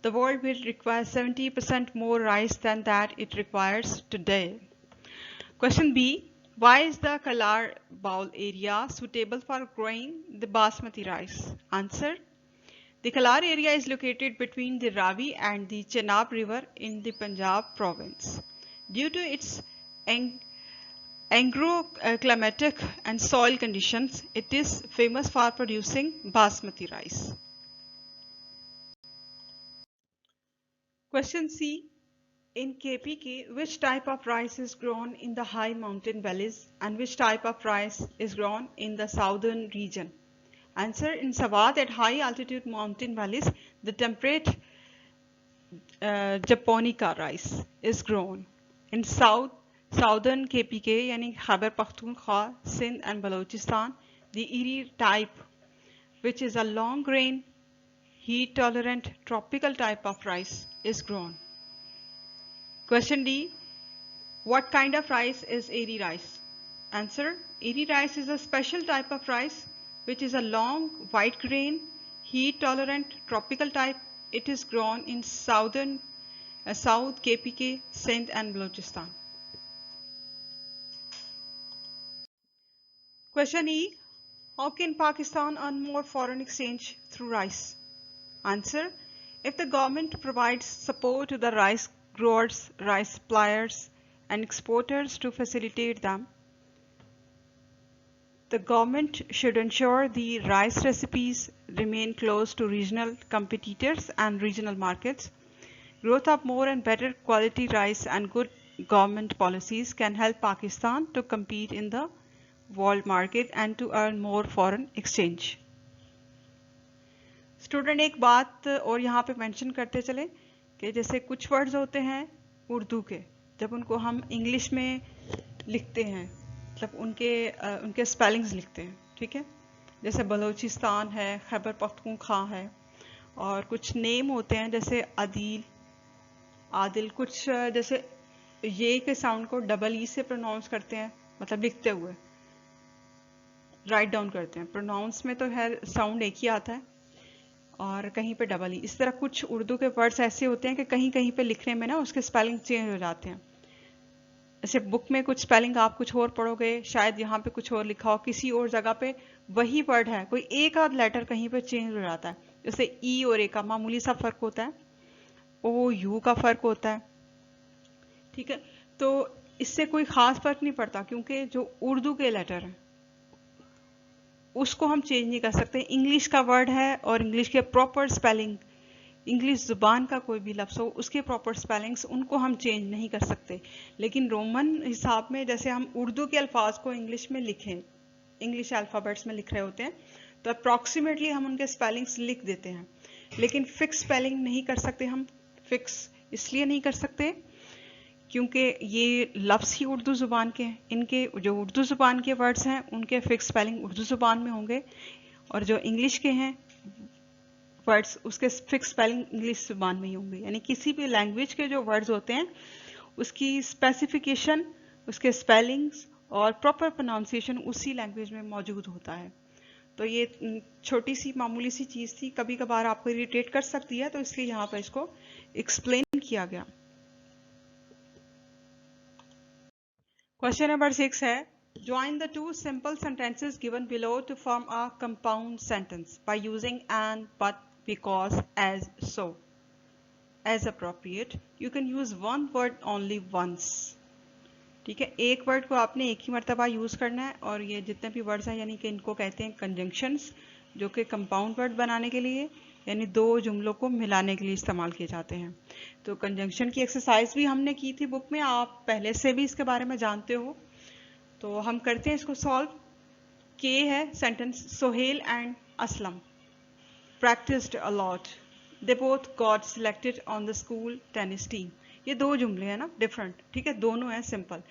the world will require 70% more rice than that it requires today. Question B, why is the Kalar Baul area suitable for growing the basmati rice? Answer, the Kalar area is located between the Ravi and the Chenab river in the Punjab province. Due to its agroclimatic and soil conditions, it is famous for producing basmati rice. Question C, in KPK, which type of rice is grown in the high mountain valleys and which type of rice is grown in the southern region? Answer, in Swat at high altitude mountain valleys, the temperate Japonica rice is grown. In southern KPK, yani Khyber Pakhtunkhwa, Sindh and Balochistan, the Iri type, which is a long grain, heat tolerant tropical type of rice, is grown. Question D, what kind of rice is Iri rice? Answer, Iri rice is a special type of rice which is a long white grain, heat tolerant tropical type. It is grown in South KPK, Sindh and Balochistan. Question E, how can Pakistan earn more foreign exchange through rice? Answer, if the government provides support to the rice growers, rice suppliers and exporters to facilitate them, the government should ensure the rice recipes remain close to regional competitors and regional markets. Growth of more and better quality rice and good government policies can help Pakistan to compete in the world market and to earn more foreign exchange. Student एक बात और यहाँ पे mention करते चले कि जैसे कुछ वर्ड्स होते हैं उर्दू के, जब उनको हम इंग्लिश में लिखते हैं, मतलब उनके स्पेलिंग्स लिखते हैं, ठीक है, जैसे बलोचिस्तान है, खैबर पख्तूनख्वा है, और कुछ नेम होते हैं जैसे अदील, आदिल, कुछ जैसे ये के साउंड को डबल ई से प्रोनाउंस करते हैं, मतलब लिखते हुए राइट डाउन करते हैं। प्रोनाउंस में तो है साउंड एक ही आता है और कहीं पे डबल ई। इस तरह कुछ उर्दू के वर्ड्स ऐसे होते हैं कि कहीं कहीं पे लिखने में ना उसके स्पेलिंग चेंज हो जाते हैं। जैसे बुक में कुछ स्पेलिंग आप कुछ और पढ़ोगे, शायद यहाँ पे कुछ और लिखा हो, किसी और जगह पे वही वर्ड है, कोई एक आध लेटर कहीं पे चेंज हो जाता है। जैसे ई और ए का मामूली सा फर्क होता है, ओ यू का फर्क होता है, ठीक है। तो इससे कोई खास फर्क नहीं पड़ता क्योंकि जो उर्दू के लेटर हैं उसको हम चेंज नहीं कर सकते। इंग्लिश का वर्ड है और इंग्लिश के प्रॉपर स्पेलिंग, इंग्लिश जुबान का कोई भी लफ्ज़ हो उसके प्रॉपर स्पेलिंग्स उनको हम चेंज नहीं कर सकते। लेकिन रोमन हिसाब में जैसे हम उर्दू के अल्फाज को इंग्लिश में लिखें, इंग्लिश अल्फ़ाबेट्स में लिख रहे होते हैं, तो अप्रॉक्सीमेटली हम उनके स्पेलिंग्स लिख देते हैं, लेकिन फिक्स स्पेलिंग नहीं कर सकते हम। फिक्स इसलिए नहीं कर सकते क्योंकि ये लफ्ज़ ही उर्दू ज़ुबान के हैं। इनके जो उर्दू ज़ुबान के वर्ड्स हैं उनके फिक्स स्पेलिंग उर्दू ज़ुबान में होंगे, और जो इंग्लिश के हैं वर्ड्स उसके फिक्स स्पेलिंग इंग्लिश ज़ुबान में ही होंगे। यानी किसी भी लैंग्वेज के जो वर्ड्स होते हैं उसकी स्पेसिफिकेशन, उसके स्पेलिंग्स और प्रॉपर प्रोनाउंसिएशन उसी लैंग्वेज में मौजूद होता है। तो ये छोटी सी मामूली सी चीज़ थी, कभी कभार आपको इरिटेट कर सकती है, तो इसलिए यहाँ पर इसको एक्सप्लेन किया गया। क्वेश्चन नंबर 6 है, join the two simple sentences given below to form a compound sentence by using and, but, because, as, so. As appropriate, you can use one word only once. ठीक है, एक word को आपने एक ही मरतबा use करना है, और ये जितने भी वर्ड्स हैं यानी कि इनको कहते हैं कंजंक्शंस, जो कि कंपाउंड वर्ड बनाने के लिए यानी दो जुमलों को मिलाने के लिए इस्तेमाल किए जाते हैं। तो कंजंक्शन की एक्सरसाइज भी हमने की थी बुक में, आप पहले से भी इसके बारे में जानते हो। तो हम करते हैं इसको सॉल्व। के है sentence, Sohail and Aslam practiced a lot. They both got selected on the school tennis team. ये दो जुमले हैं ना डिफरेंट, ठीक है, दोनों हैं सिंपल,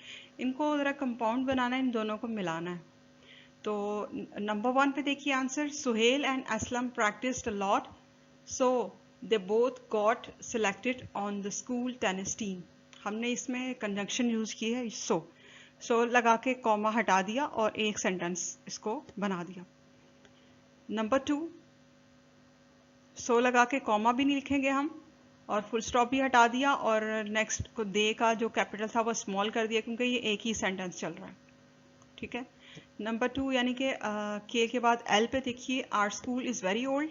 इनको जरा कंपाउंड बनाना है, इन दोनों को मिलाना है। तो नंबर 1 पे देखिए answer, Sohail and Aslam practiced a lot, so they both got selected on the school tennis team. हमने इसमें कंजंक्शन यूज की है सो लगा के कॉमा हटा दिया और एक सेंटेंस इसको बना दिया। नंबर 2, सो लगा के कॉमा भी नहीं लिखेंगे हम, और फुल स्टॉप भी हटा दिया, और नेक्स्ट को दे का जो कैपिटल था वो स्मॉल कर दिया क्योंकि ये एक ही सेंटेंस चल रहा है, ठीक है। नंबर 2 यानी कि के बाद एल पे देखिए, our school is very old,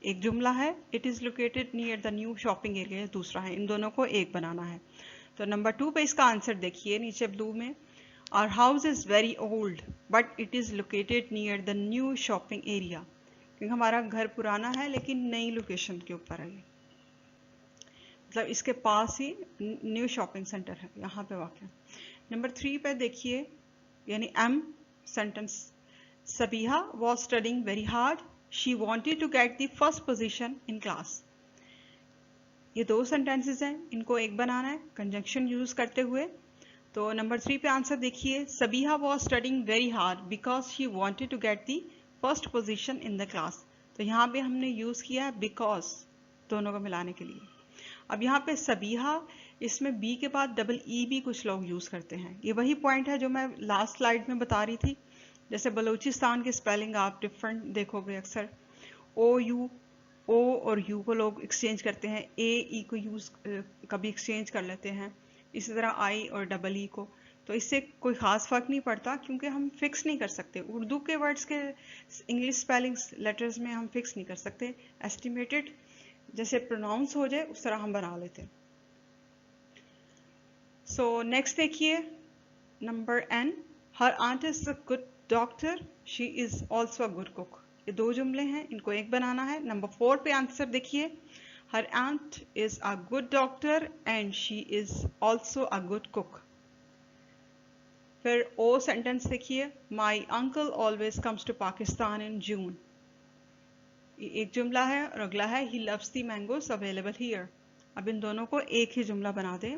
एक जुमला है, it is located near the new shopping area दूसरा है, इन दोनों को एक बनाना है। तो नंबर 2 पे इसका आंसर देखिए नीचे ब्लू में, our house is very old but it is located near the new shopping area, क्योंकि हमारा घर पुराना है लेकिन नई लोकेशन के ऊपर है, मतलब इसके पास ही न्यू शॉपिंग सेंटर है, यहाँ पे वाक़ है। नंबर 3 पे देखिए यानी M sentence, Sabiha was studying very hard, she wanted to get the first position in class. ये दो सेंटेंसेस हैं, इनको एक बनाना है कंजंक्शन यूज करते हुए। तो नंबर 3 पे आंसर देखिए, Sabiha was studying very hard because she wanted to get the first position in the class. तो यहाँ पे हमने यूज किया है बिकॉज, दोनों को मिलाने के लिए। अब यहाँ पे सबीहा, इसमें बी के बाद डबल ई भी कुछ लोग यूज करते हैं, ये वही पॉइंट है जो मैं लास्ट स्लाइड में बता रही थी। जैसे बलूचिस्तान की स्पेलिंग आप डिफरेंट देखोगे, अक्सर ओ और यू को लोग एक्सचेंज करते हैं, ए ई को यूज कभी एक्सचेंज कर लेते हैं, इसी तरह आई और डबल ई को। तो इससे कोई ख़ास फ़र्क नहीं पड़ता क्योंकि हम फिक्स नहीं कर सकते, उर्दू के वर्ड्स के इंग्लिश स्पेलिंग्स लेटर्स में हम फिक्स नहीं कर सकते, एस्टिमेटेड जैसे प्रोनाउंस हो जाए उस तरह हम बना लेते हैं। सो नेक्स्ट देखिए number N, her aunt is a good doctor, she is also a good cook. ये दो जुमले हैं, इनको एक बनाना है। नंबर 4 पे आंसर देखिए, her aunt is a good doctor and she is also a good cook. फिर ओ सेंटेंस देखिए, my uncle always comes to Pakistan in June. एक जुमला है और अगला है he loves the mangoes available here. अब इन दोनों को एक ही जुमला बना दें।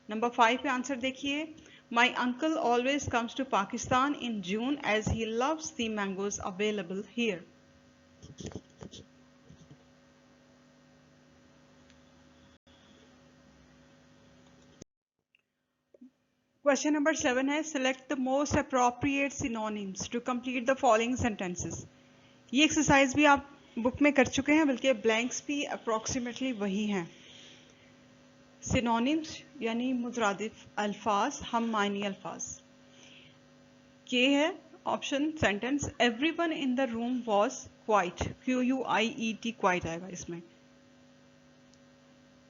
नंबर 5 पे आंसर देखिए, my uncle always comes to Pakistan in June as he loves the mangoes available here. Question number 7 है select the most appropriate synonyms to complete the following sentences. ये एक्सरसाइज भी आप बुक में कर चुके हैं, बल्कि ब्लैंक्स भी अप्रोक्सीमेटली वही हैं। सिनोनिम्स यानी मुतरादिफ अल्फाज, हम मायनी अल्फाज। के है option sentence everyone in the room was quite, QUIET quite आएगा इसमें।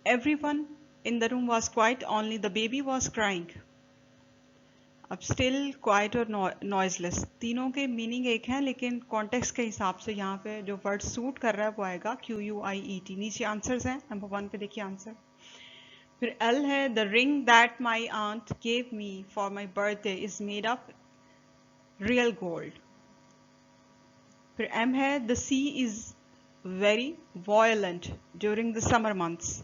Everyone in the room was quite, only the baby was crying. अब स्टिल, क्वाइट और नॉइजलेस, तीनों के मीनिंग एक हैं, लेकिन कॉन्टेक्स्ट के हिसाब से यहाँ पे जो वर्ड सूट कर रहा है वो आएगा QUIET। नीचे आंसर्स हैं, नंबर 1 पे देखिए आंसर। फिर L है the ring that my aunt gave me for my birthday is made up real gold. फिर M है the sea is very violent during the summer months.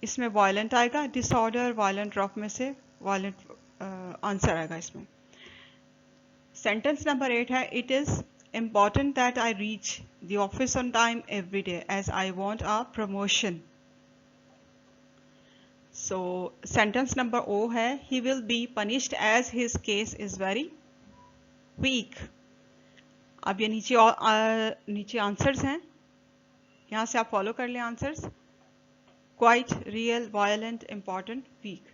इसमें वायलेंट आएगा, डिसऑर्डर वायलेंट रॉफ में से violent answer आएगा इसमें। Sentence number 8 है it is important that I reach the office on time every day as I want a promotion. So sentence number O है he will be punished as his case is very weak. अब ये नीचे answers हैं, यहाँ से आप follow कर लें answers. Quite, real, violent, important, weak.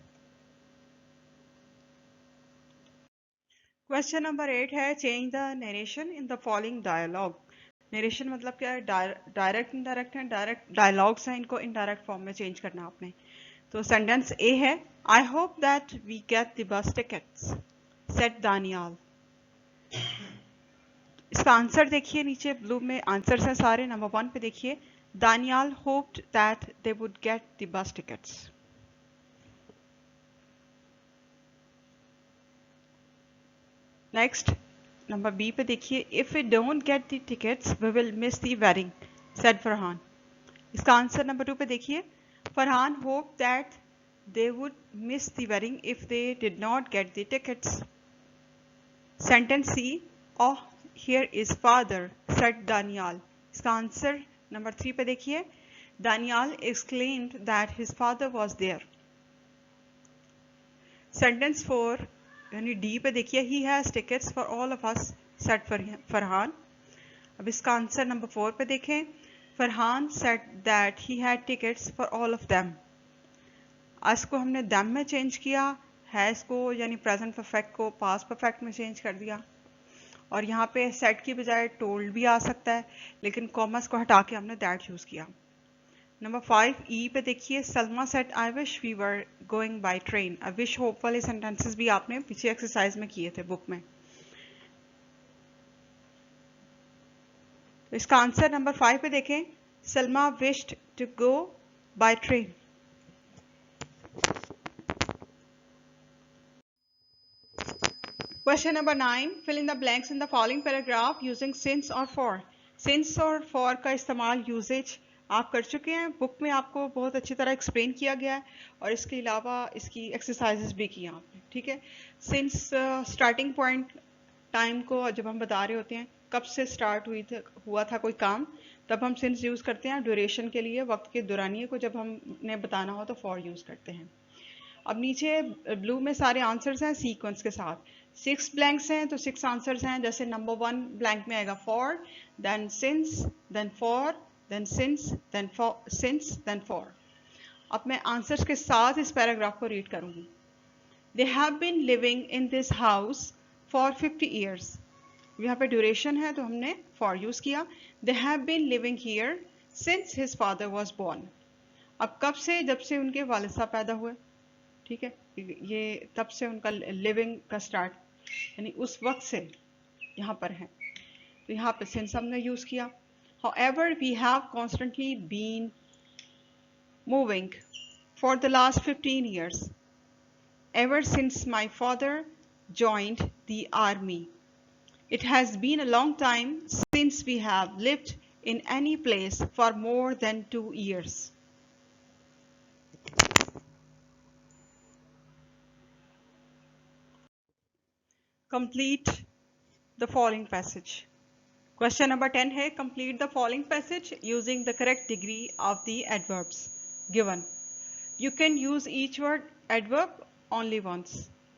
Question number 8 है change the narration in the following dialogue. Narration मतलब क्या है? डायरेक्ट इनडायरेक्ट है, डायरेक्ट डायलॉग्स हैं, इनको इनडायरेक्ट फॉर्म में चेंज करना आपने। तो सेंटेंस ए है I hope that we get the bus tickets said Daniyal. इसका आंसर देखिए, नीचे ब्लू में आंसर्स हैं सारे। नंबर 1 पे देखिए Daniyal hoped that they would get the bus tickets. Next number B पे देखिए if we don't get the tickets we will miss the wedding said Farhan. इसका आंसर नंबर 2 पे देखिए Farhan hope that they would miss the wedding if they did not get the tickets. Sentence C, oh here is father said Daniel. इसका answer number 3 पे देखिए Daniel exclaimed that his father was there. Sentence 4 यानी D पे देखिए he has tickets for all of us said Farhan. अब इसका answer number 4 पे देखें Farhan said that he had tickets for all of them. आज को हमने them में चेंज किया, हैज़ को यानी प्रेजेंट परफेक्ट को पास्ट परफेक्ट में चेंज कर दिया, और यहाँ पे सेट की बजाय टोल्ड भी आ सकता है, लेकिन कॉमर्स को हटा के हमने दैट यूज़ किया। नंबर 5 ई पे देखिए Salma said I wish we were going by train. I wish hope वाले सेंटेंसेस भी आपने पीछे एक्सरसाइज में किए थे बुक में। तो इसका आंसर नंबर 5 पे देखें Salma wished to go by train. Question number 9. Fill in the blanks in the following paragraph using since or for. Since और for का इस्तेमाल यूजेज आप कर चुके हैं, बुक में आपको बहुत अच्छी तरह एक्सप्लेन किया गया है, और इसके अलावा इसकी एक्सरसाइजेस भी की आपने। ठीक है, सिंस स्टार्टिंग पॉइंट टाइम को जब हम बता रहे होते हैं कब से स्टार्ट हुआ था कोई काम, तब हम सिंस यूज़ करते हैं। ड्यूरेशन के लिए, वक्त के दौरानिए को जब हमने बताना हो तो फॉर यूज़ करते हैं। अब नीचे ब्लू में सारे आंसर्स हैं सीक्वेंस के साथ। 6 ब्लैंक्स हैं तो 6 आंसर्स हैं। जैसे नंबर 1 ब्लैंक में आएगा for, then since, then for, then since, then for, since, then for. अब मैं आंसर्स के साथ इस पैराग्राफ को रीड करूंगी। They have been living in this house for 50 years. यहाँ पे ड्यूरेशन है तो हमने फॉर यूज किया। They have been living here since his father was born. अब कब से? जब से उनके वालिद साहब पैदा हुए। ठीक है, ये तब से उनका लिविंग का स्टार्ट यानी उस वक्त से यहाँ पर है, तो यहाँ पे सिंस हमने यूज किया। However, we have constantly been moving for the last 15 years, ever since my father joined the army. It has been a long time since we have lived in any place for more than 2 years. Complete the following passage. Question number 10 है complete the following passage using the correct degree of the adverbs given. You can use each word adverb only once.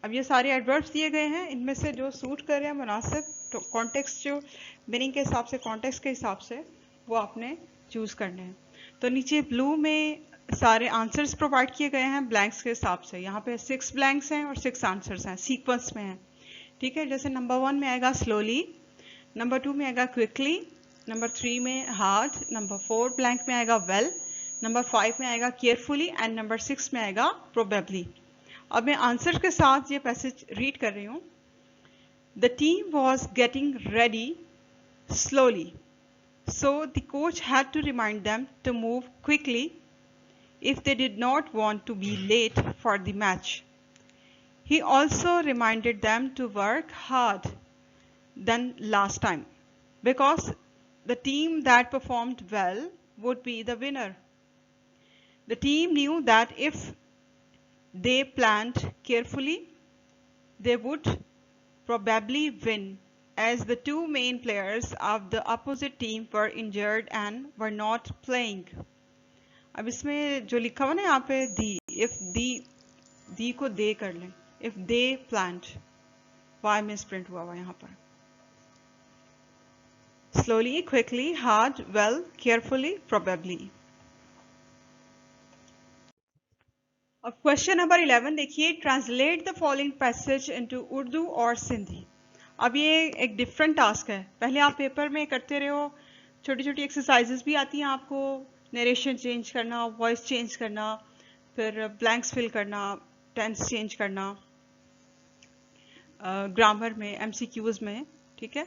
अब ये सारे adverbs दिए गए हैं, इनमें से जो सूट कर रहे हैं मुनासिब तो कॉन्टेक्स्ट, जो मीनिंग के हिसाब से, कॉन्टेक्स्ट के हिसाब से वो आपने चूज करने हैं। तो नीचे ब्लू में सारे आंसर्स प्रोवाइड किए गए हैं ब्लैंक्स के हिसाब से। यहाँ पे 6 ब्लैंक्स हैं और 6 आंसर्स हैं, सीक्वेंस में हैं। ठीक है, जैसे नंबर 1 में आएगा स्लोली, नंबर 2 में आएगा क्विकली, नंबर 3 में हार्ड, नंबर 4 ब्लैंक में आएगा वेल, नंबर 5 में आएगा केयरफुली एंड नंबर 6 में आएगा प्रोबेबली। अब मैं आंसर के साथ ये पैसेज रीड कर रही हूँ। The team was getting ready slowly, so the coach had to remind them to move quickly if they did not want to be late for the match. He also reminded them to work hard than last time, because the team that performed well would be the winner. The team knew that if they planned carefully, they would probably win, as the two main players of the opposite team were injured and were not playing. अब इसमें जो लिखा हुआ ना यहाँ पे if दी को दे कर लें, if they planned, y में प्रिंट हुआ हुआ यहाँ पर। Slowly, quickly, hard, well, carefully, probably. अब क्वेश्चन नंबर 11 देखिए, translate the following passage into Urdu और सिंधी। अब ये एक डिफरेंट टास्क है, पहले आप पेपर में करते रहे हो, छोटी छोटी एक्सरसाइजेस भी आती हैं आपको, नरेशन चेंज करना, वॉइस चेंज करना, फिर ब्लैंक्स फिल करना, टेंस चेंज करना, ग्रामर में, एमसीक्यूज में। ठीक है,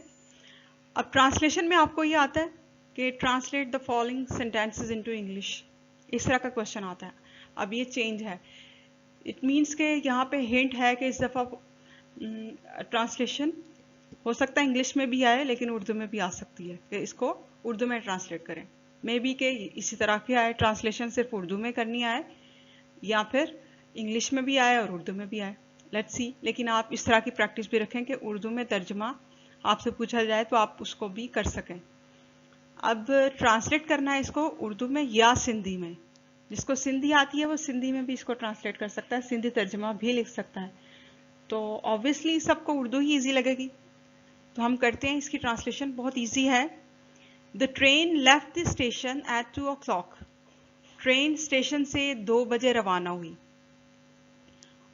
अब ट्रांसलेशन में आपको ये आता है कि translate the following sentences into English, इस तरह का क्वेश्चन आता है। अब ये चेंज है, इट मीन्स के यहाँ पे हिंट है कि इस दफ़ा ट्रांसलेशन हो सकता है इंग्लिश में भी आए लेकिन उर्दू में भी आ सकती है, कि इसको उर्दू में ट्रांसलेट करें। मे बी के इसी तरह की आए, ट्रांसलेशन सिर्फ उर्दू में करनी आए, या फिर इंग्लिश में भी आए और उर्दू में भी आए, लेट्स सी। लेकिन आप इस तरह की प्रैक्टिस भी रखें कि उर्दू में तर्जमा आपसे पूछा जाए तो आप उसको भी कर सकें। अब ट्रांसलेट करना है इसको उर्दू में या सिंधी में, जिसको सिंधी आती है वो सिंधी में भी इसको ट्रांसलेट कर सकता है, सिंधी तर्जमा भी लिख सकता है। तो ऑब्वियसली सबको उर्दू ही इजी लगेगी, तो हम करते हैं इसकी ट्रांसलेशन, बहुत इजी है। The train left the station at 2 o'clock, train station से 2 बजे रवाना हुई।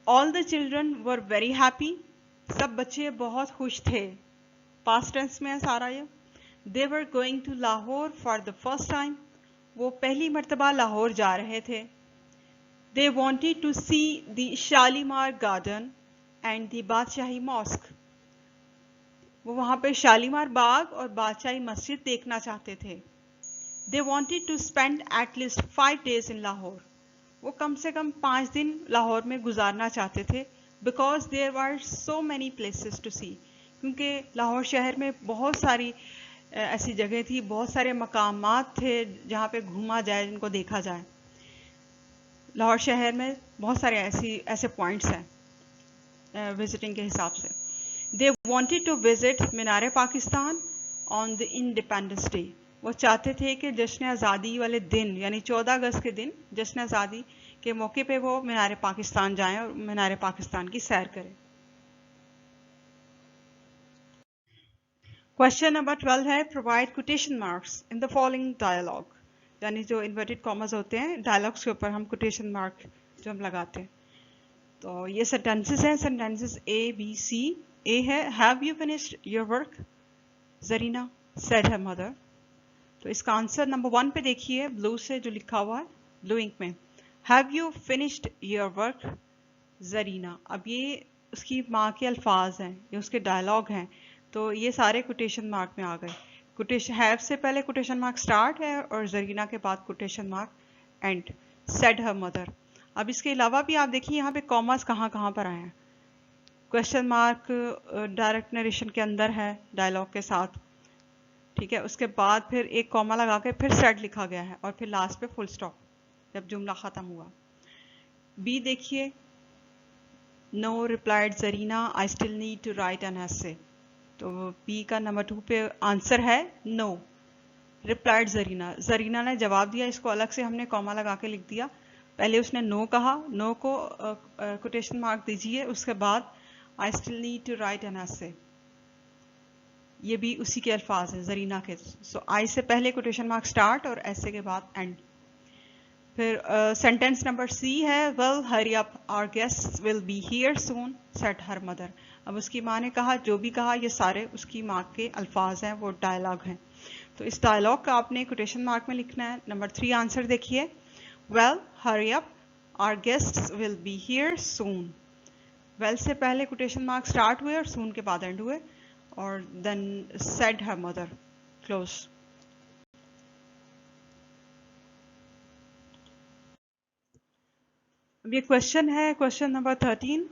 All the children were very happy, सब बच्चे बहुत खुश थे, पास्ट टेंस में है सारा ये। They were going to Lahore for the first time, वो पहली मर्तबा लाहौर जा रहे थे। They wanted to see the Shalimar garden and the Badshahi mosque, वो वहां पे शालीमार बाग और बादशाही मस्जिद देखना चाहते थे। They wanted to spend at least 5 days in Lahore, वो कम से कम 5 दिन लाहौर में गुजारना चाहते थे। Because there were so many places to see, क्योंकि लाहौर शहर में बहुत सारी ऐसी जगह थी, बहुत सारे मकामात थे जहाँ पे घूमा जाए, जिनको देखा जाए। लाहौर शहर में बहुत सारे ऐसे पॉइंट्स हैं विजिटिंग के हिसाब से। They wanted to visit Minar Pakistan on the independence day, वो चाहते थे कि जश्न आज़ादी वाले दिन, यानी 14 अगस्त के दिन, जश्न आज़ादी के मौके पे वो मीनार पाकिस्तान जाएं और मीनार पाकिस्तान की सैर करें। क्वेश्चन नंबर 12 है, provide quotation marks in the following dialogue, यानी जो इन्वर्टेड कॉमर्स होते हैं डायलॉग्स के ऊपर हम कोटेशन मार्क जो हम लगाते हैं। तो ये सेंटेंसेस हैं, sentences A B C. A है, have you finished your work Zarina said her mother. तो इसका आंसर नंबर 1 पे देखिए, ब्लू से जो लिखा हुआ है, ब्लू इंक में, have you finished your work Zarina. अब ये उसकी माँ के अल्फाज हैं, ये उसके डायलॉग हैं, तो ये सारे कोटेशन मार्क में आ गए। कोटेशन हैव से पहले कोटेशन मार्क स्टार्ट है और जरीना के बाद quotation mark and, said her mother. अब इसके अलावा भी आप देखिए यहाँ पे कॉमर्स कहाँ कहाँ पर आए हैं। क्वेश्चन मार्क डायरेक्ट नरेशन के अंदर है डायलॉग के साथ, ठीक है। उसके बाद फिर एक कॉमा लगा के फिर सेड लिखा गया है और फिर लास्ट पे फुल स्टॉप जब जुमला खत्म हुआ। बी देखिए, no replied Zarina I still need to write an essay. तो बी का नंबर 2 पे आंसर है नो, रिप्लाइड जरीना, जरीना ने जवाब दिया, इसको अलग से हमने कॉमा लगा के लिख दिया। पहले उसने नो कहा, नो को कोटेशन मार्क दीजिए, उसके बाद I still need to write an essay, ये भी उसी के अल्फाज हैं जरीना के। सो आई से पहले कोटेशन मार्क स्टार्ट और ऐसे के बाद एंड। फिर सेंटेंस नंबर सी है, well hurry up our guests will be here soon said her mother. अब उसकी माँ ने कहा, जो भी कहा ये सारे उसकी माँ के अल्फाज हैं, वो डायलॉग हैं। तो इस डायलॉग का आपने कोटेशन मार्क में लिखना है। नंबर 3 आंसर देखिए, well hurry up our guests will be here soon. Well से पहले कोटेशन मार्क स्टार्ट हुए और सून के बाद एंड हुए, और then said her mother close. अब ये क्वेश्चन है, क्वेश्चन नंबर 13,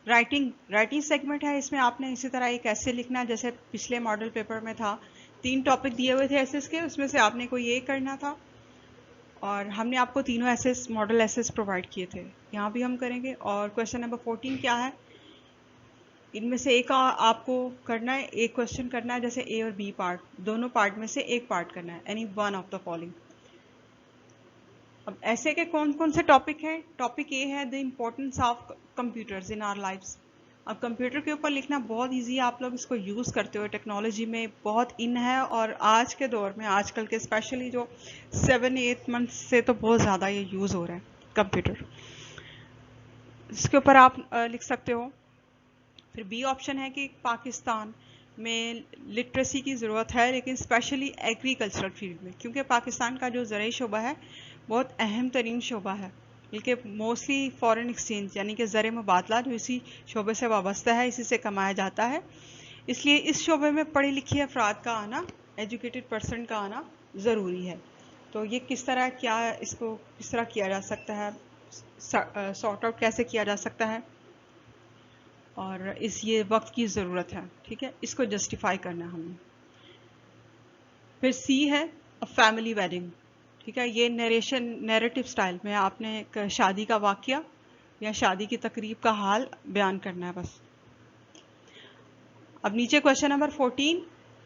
राइटिंग सेगमेंट है। इसमें आपने इसी तरह एक ऐसे लिखना है जैसे पिछले मॉडल पेपर में था। 3 टॉपिक दिए हुए थे एसेस के, उसमें से आपने कोई एक करना था, और हमने आपको तीनों एसेस मॉडल एसेस प्रोवाइड किए थे, यहाँ भी हम करेंगे। और क्वेश्चन नंबर 14 क्या है, इनमें से एक आपको करना है, एक क्वेश्चन करना है जैसे ए और बी पार्ट, दोनों पार्ट में से एक पार्ट करना है, any one of the following. अब ऐसे के कौन कौन से टॉपिक हैं? टॉपिक ए है the importance of computers in our lifes. अब कंप्यूटर के ऊपर लिखना बहुत इजी है, आप लोग इसको यूज़ करते हो, टेक्नोलॉजी में बहुत इन है, और आज के दौर में आजकल के स्पेशली जो 7-8 मंथ से तो बहुत ज़्यादा ये यूज़ हो रहा है कंप्यूटर। इसके ऊपर आप लिख सकते हो। फिर बी ऑप्शन है कि पाकिस्तान में लिटरेसी की ज़रूरत है, लेकिन स्पेशली एग्रीकल्चरल फील्ड में, क्योंकि पाकिस्तान का जो ज़राई शोबा है बहुत अहम तरीन शोबा है, बल्कि मोस्टली फॉरेन एक्सचेंज यानी कि ज़र मुबादला जो इसी शोबे से वाबस्ता है, इसी से कमाया जाता है। इसलिए इस शोबे में पढ़े लिखे अफराद का आना, एजुकेटेड पर्सन का आना ज़रूरी है। तो ये किस तरह, क्या इसको किस तरह किया जा सकता है, सॉर्ट आउट कैसे किया जा सकता है, और ये वक्त की ज़रूरत है, ठीक है, इसको जस्टिफाई करना है हमने। फिर सी है अ फैमिली वेडिंग, ठीक है, ये नैरेटिव स्टाइल में आपने एक शादी का वाकया या शादी की तकरीब का हाल बयान करना है बस। अब नीचे क्वेश्चन नंबर 14,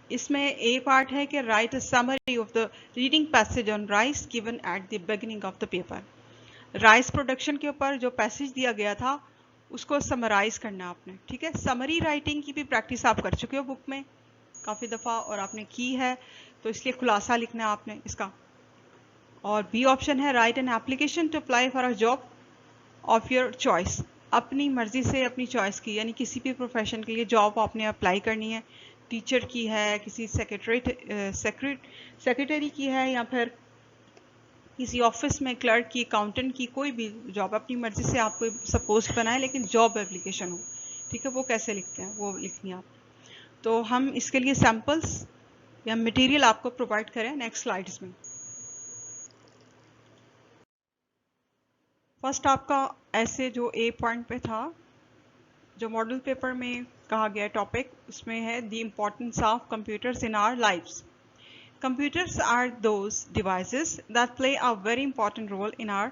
इसमें ए पार्ट है कि right a summary of the reading passage on rice given at the beginning of the paper. Rice production के ऊपर जो पैसेज दिया गया था उसको समराइज करना आपने, ठीक है। समरी राइटिंग की भी प्रैक्टिस आप कर चुके हो बुक में काफ़ी दफ़ा और आपने की है, तो इसलिए खुलासा लिखना है आपने इसका। और बी ऑप्शन है write an application to apply for a job of your choice. अपनी मर्जी से अपनी चॉइस की, यानी किसी भी प्रोफेशन के लिए जॉब आपने अप्लाई करनी है, टीचर की है, किसी सेक्रेटरी की है, या फिर किसी ऑफिस में क्लर्क की, अकाउंटेंट की, कोई भी जॉब अपनी मर्जी से आपको सपोज बनाए, लेकिन जॉब एप्लीकेशन हो, ठीक है। वो कैसे लिखते हैं वो लिखनी है आप। तो हम इसके लिए सैम्पल्स या मटेरियल आपको प्रोवाइड करें नेक्स्ट स्लाइड्स में। फर्स्ट आपका ऐसे जो ए पॉइंट पे था, जो मॉडल पेपर में कहा गया टॉपिक, उसमें है the importance of computers in our lifes. Computers are those devices that play a very important role in our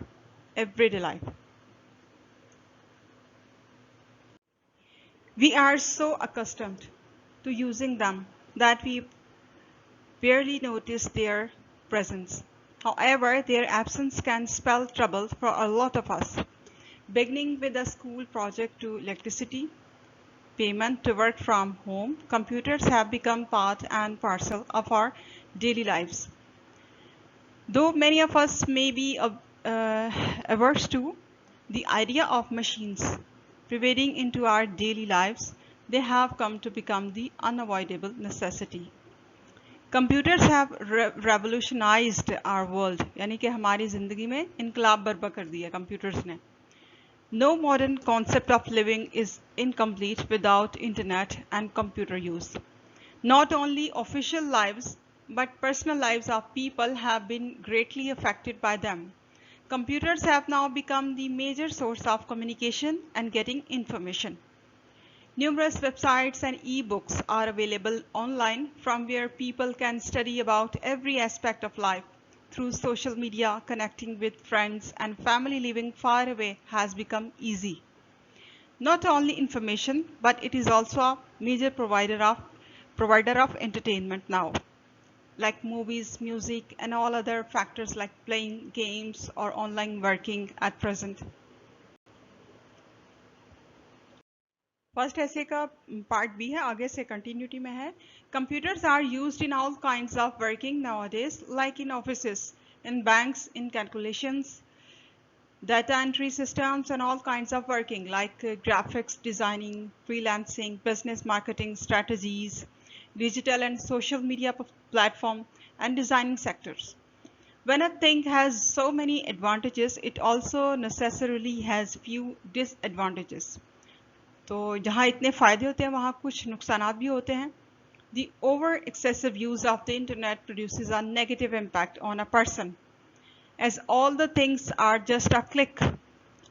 everyday life. We are so accustomed to using them that we barely notice their presence. However, their absence can spell trouble for a lot of us, beginning with a school project to electricity payment to work from home. Computers have become part and parcel of our daily lives. Though many of us may be averse to the idea of machines pervading into our daily lives, they have come to become the unavoidable necessity. Computers have revolutionized our world, यानी कि हमारी ज़िंदगी में इनकलाब बर्पा कर दिया computers ने. No modern concept of living is incomplete without internet and computer use. Not only official lives, but personal lives of people have been greatly affected by them. Computers have now become the major source of communication and getting information. Numerous websites and e-books are available online from where people can study about every aspect of life. Through social media, connecting with friends and family living far away has become easy. Not only information, but it is also a major provider of entertainment now. like movies, music, and all other factors like playing games or online working at present. First ऐसे का part B है, आगे से continuity में है. Computers are used in all kinds of working nowadays, like in offices, in banks, in calculations, data entry systems, and all kinds of working like graphics designing, freelancing, business marketing strategies, digital and social media platform, and designing sectors. When a thing has so many advantages, it also necessarily has few disadvantages. तो जहाँ इतने फायदे होते हैं वहाँ कुछ नुकसान भी होते हैं. The over excessive use of the internet produces a negative impact on a person, as all the things are just a click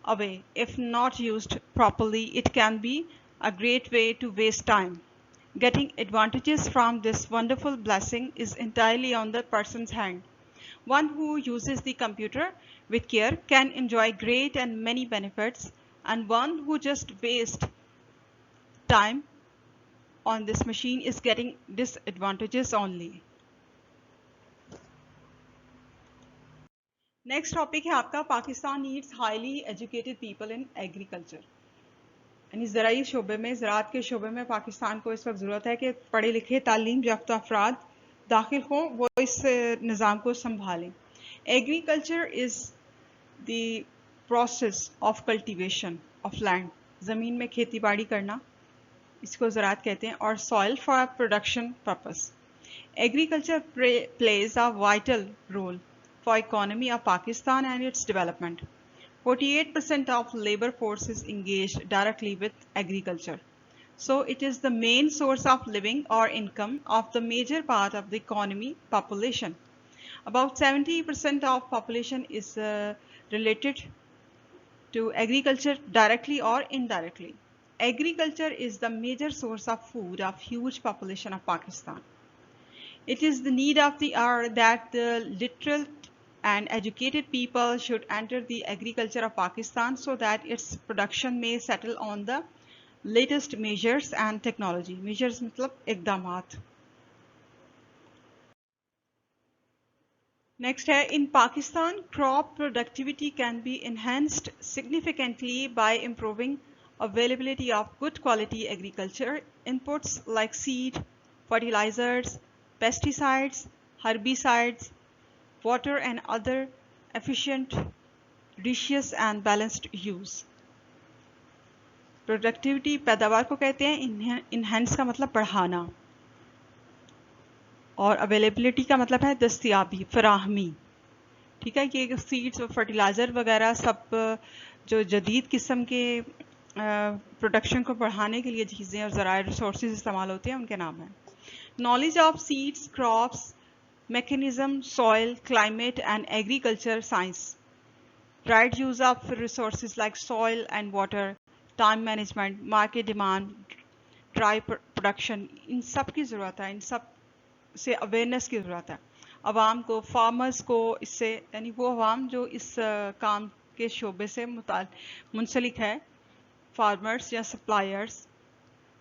away. If not used properly, it can be a great way to waste time. Getting advantages from this wonderful blessing is entirely on the person's hand. One who uses the computer with care can enjoy great and many benefits, and one who just wastes time on this machine is getting disadvantages only. Next topic है आपका Pakistan needs highly educated people in agriculture. यानी ज़राई शोबे में, ज़राअत के शोबे में पाकिस्तान को इस वक्त ज़रूरत है कि पढ़े लिखे तालीम याफ्ता अफराद दाखिल हों, वो इस निज़ाम को संभालें. Agriculture is the process of cultivation of land, ज़मीन में खेती बाड़ी करना, इसको ज़राअत कहते हैं, और soil for production purpose. Agriculture plays a vital role for economy of Pakistan and its development. 48% of labor force is engaged directly with agriculture. So it is the main source of living or income of the major part of the economy population. About 70% of population is related to agriculture directly or indirectly. Agriculture is the major source of food of huge population of Pakistan. It is the need of the hour that the literate and educated people should enter the agriculture of Pakistan so that its production may settle on the latest measures and technology. Measures मतलब इक़दामात. Next है, in Pakistan, crop productivity can be enhanced significantly by improving availability of good quality agriculture inputs like seed, fertilizers, pesticides, herbicides, water, and other efficient, judicious and balanced use. Productivity पैदावार को कहते हैं, enhance का मतलब बढ़ाना, और availability का मतलब है दस्तयाबी, फराहमी. ठीक है, ये सीड्स और फर्टिलाइज़र वगैरह सब जो जदीद किस्म के प्रोडक्शन को बढ़ाने के लिए चीज़ें और ज़राए रिसोर्सेज इस्तेमाल होते हैं, उनके नाम हैं. Knowledge of seeds, crops, mechanism, soil, climate, and agriculture science. Right use of resources like soil and water, time management, market demand, dry production. इन सब की ज़रूरत है, इन सब से अवेयरनेस की ज़रूरत है. अवाम को, फार्मर्स को, इससे यानी वो अवाम जो इस काम के शोबे से मुंसलिक है, फार्मर्स या सप्लायर्स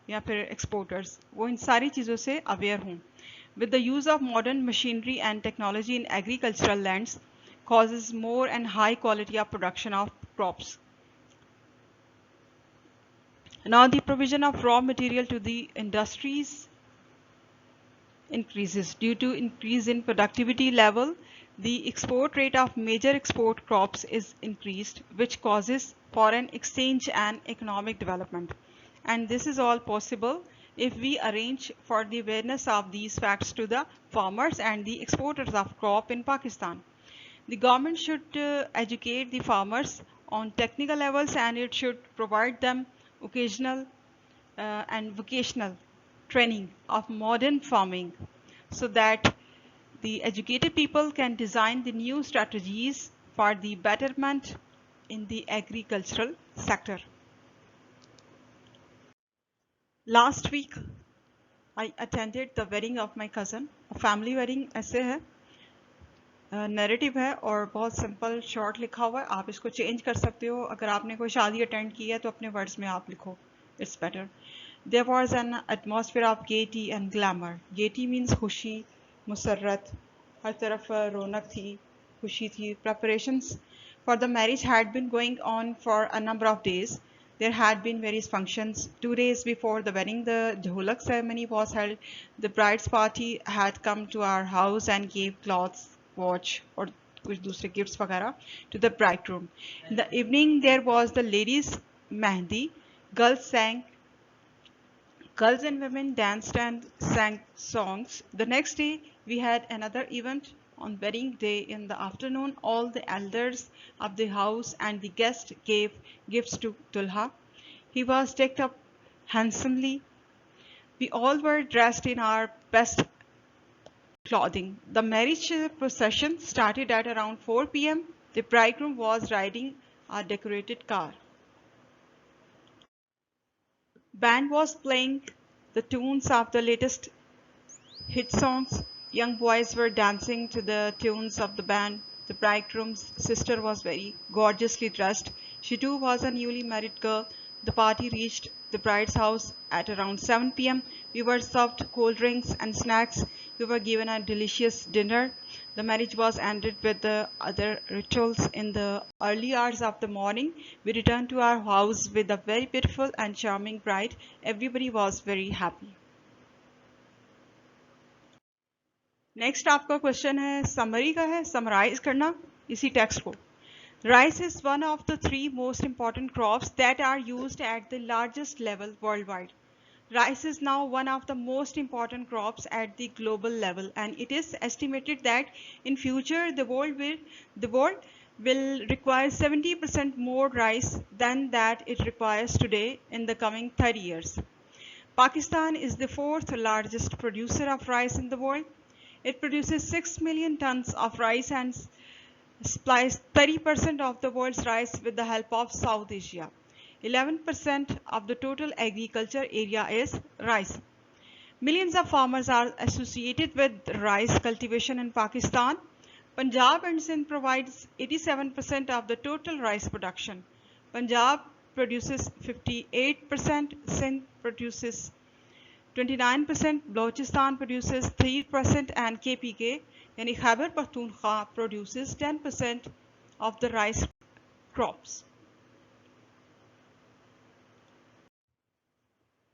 या फिर एक्सपोर्टर्स, वो इन सारी चीज़ों से अवेयर हों. With the use of modern machinery and technology in agricultural lands causes more and high quality of production of crops. Now the provision of raw material to the industries increases. Due to increase in productivity level, the export rate of major export crops is increased, which causes foreign exchange and economic development. And this is all possible if we arrange for the awareness of these facts to the farmers and the exporters of crop in Pakistan. The government should educate the farmers on technical levels, and it should provide them occasional and vocational training of modern farming so that the educated people can design the new strategies for the betterment in the agricultural sector. Last week, I attended the wedding of my cousin. A family wedding ऐसे है, narrative है और बहुत simple short लिखा हुआ है. आप इसको चेंज कर सकते हो. अगर आपने कोई शादी अटेंड की है तो अपने वर्ड्स में आप लिखो, it's better. There was an atmosphere of gaiety and glamour. Gaiety means खुशी, मुसर्रत, हर तरफ रौनक थी, खुशी थी. Preparations for the marriage had been going on for a number of days. There had been various functions. 2 days before the wedding, the Dholak ceremony was held. The bride's party had come to our house and gave clothes, watch, और कुछ दूसरे gifts वगैरह to the bridegroom. In the evening, there was the ladies' mehndi. Girls sang. Girls and women danced and sang songs. The next day, we had another event. On wedding day in the afternoon, all the elders of the house and the guests gave gifts to Dulha. He was decked up handsomely. We all were dressed in our best clothing. The marriage procession started at around 4 p.m. The bridegroom was riding a decorated car. Band was playing the tunes of the latest hit songs. Young boys were dancing to the tunes of the band. The bridegroom's sister was very gorgeously dressed. She too was a newly married girl. The party reached the bride's house at around 7 p.m. We were served cold drinks and snacks. We were given a delicious dinner. The marriage was ended with the other rituals. In the early hours of the morning, we returned to our house with a very beautiful and charming bride. Everybody was very happy. Next आपका question है summary का है, summarise करना इसी text को. Rice is one of the three most important crops that are used at the largest level worldwide. Rice is now one of the most important crops at the global level, and it is estimated that in future the world will require 70% more rice than that it requires today in the coming 30 years. Pakistan is the fourth largest producer of rice in the world. It produces 6 million tons of rice and supplies 30% of the world's rice with the help of South Asia. 11% of the total agriculture area is rice. Millions of farmers are associated with rice cultivation in Pakistan. Punjab and Sindh provides 87% of the total rice production. Punjab produces 58%, Sindh produces 29%, Balochistan produces 3%, and KPK, yani Khyber Pakhtunkhwa, produces 10% of the rice crops.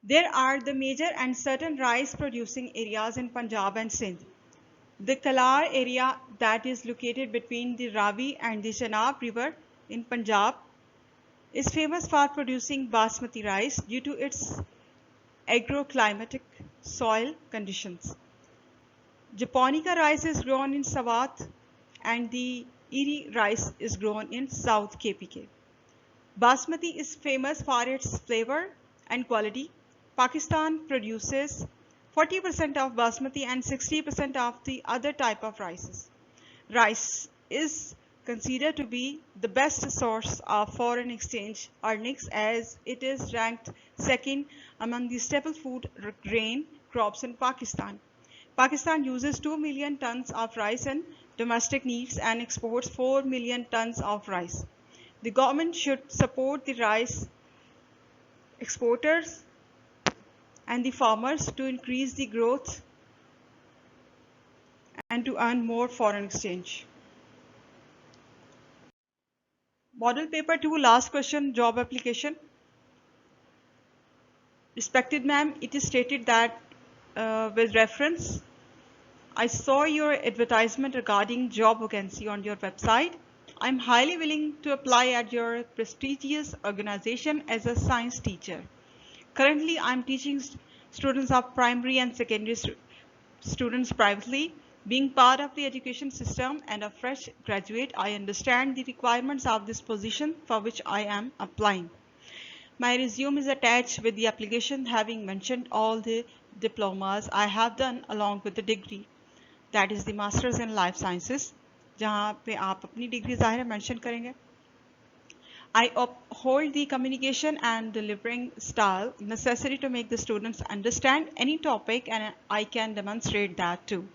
There are the major and certain rice producing areas in Punjab and Sindh. The Kalar area that is located between the Ravi and the Chenab river in Punjab is famous for producing basmati rice due to its agroclimatic soil conditions. Japonica rice is grown in Swat and the Eri rice is grown in South KPK. Basmati is famous for its flavor and quality. Pakistan produces 40% of basmati and 60% of the other type of rices. Rice is considered to be the best source of foreign exchange earnings as it is ranked second among the staple food grain crops in Pakistan. Pakistan uses 2 million tons of rice in domestic needs and exports 4 million tons of rice. The government should support the rice exporters and the farmers to increase the growth and to earn more foreign exchange. Model paper 2, last question, job application. Respected ma'am, it is stated that with reference, I saw your advertisement regarding job vacancy on your website. I'm highly willing to apply at your prestigious organization as a science teacher. Currently, I'm teaching students of primary and secondary students privately. Being part of the education system and a fresh graduate, I understand the requirements of this position for which I am applying. My resume is attached with the application having mentioned all the diplomas I have done along with the degree. That is the Masters in Life Sciences, जहाँ पे आप अपनी degree ज़ाहिर है mention करेंगे. I uphold the communication and delivering style necessary to make the students understand any topic, and I can demonstrate that too.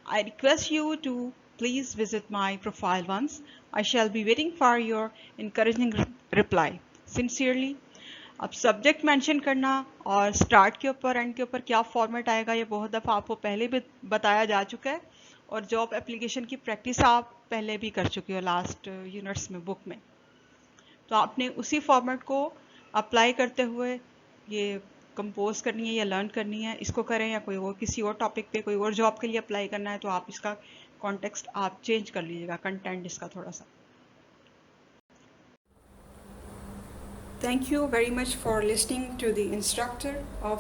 I request you to please visit my profile once. I shall be waiting for your encouraging reply. Sincerely, अब subject mention करना और start के ऊपर and के ऊपर क्या format आएगा, ये बहुत दफ़ा आपको पहले भी बताया जा चुका है, और जॉब एप्लीकेशन की प्रैक्टिस आप पहले भी कर चुके हो लास्ट यूनिट्स में, बुक में। तो आपने उसी फॉर्मेट को अप्लाई करते हुए ये कंपोज करनी है या लर्न करनी है, इसको करें, या कोई और किसी और टॉपिक पे कोई और जॉब के लिए अप्लाई करना है तो आप इसका कॉन्टेक्स्ट आप चेंज कर लीजिएगा, कंटेंट इसका थोड़ा सा। Thank you very much for listening to the instructor of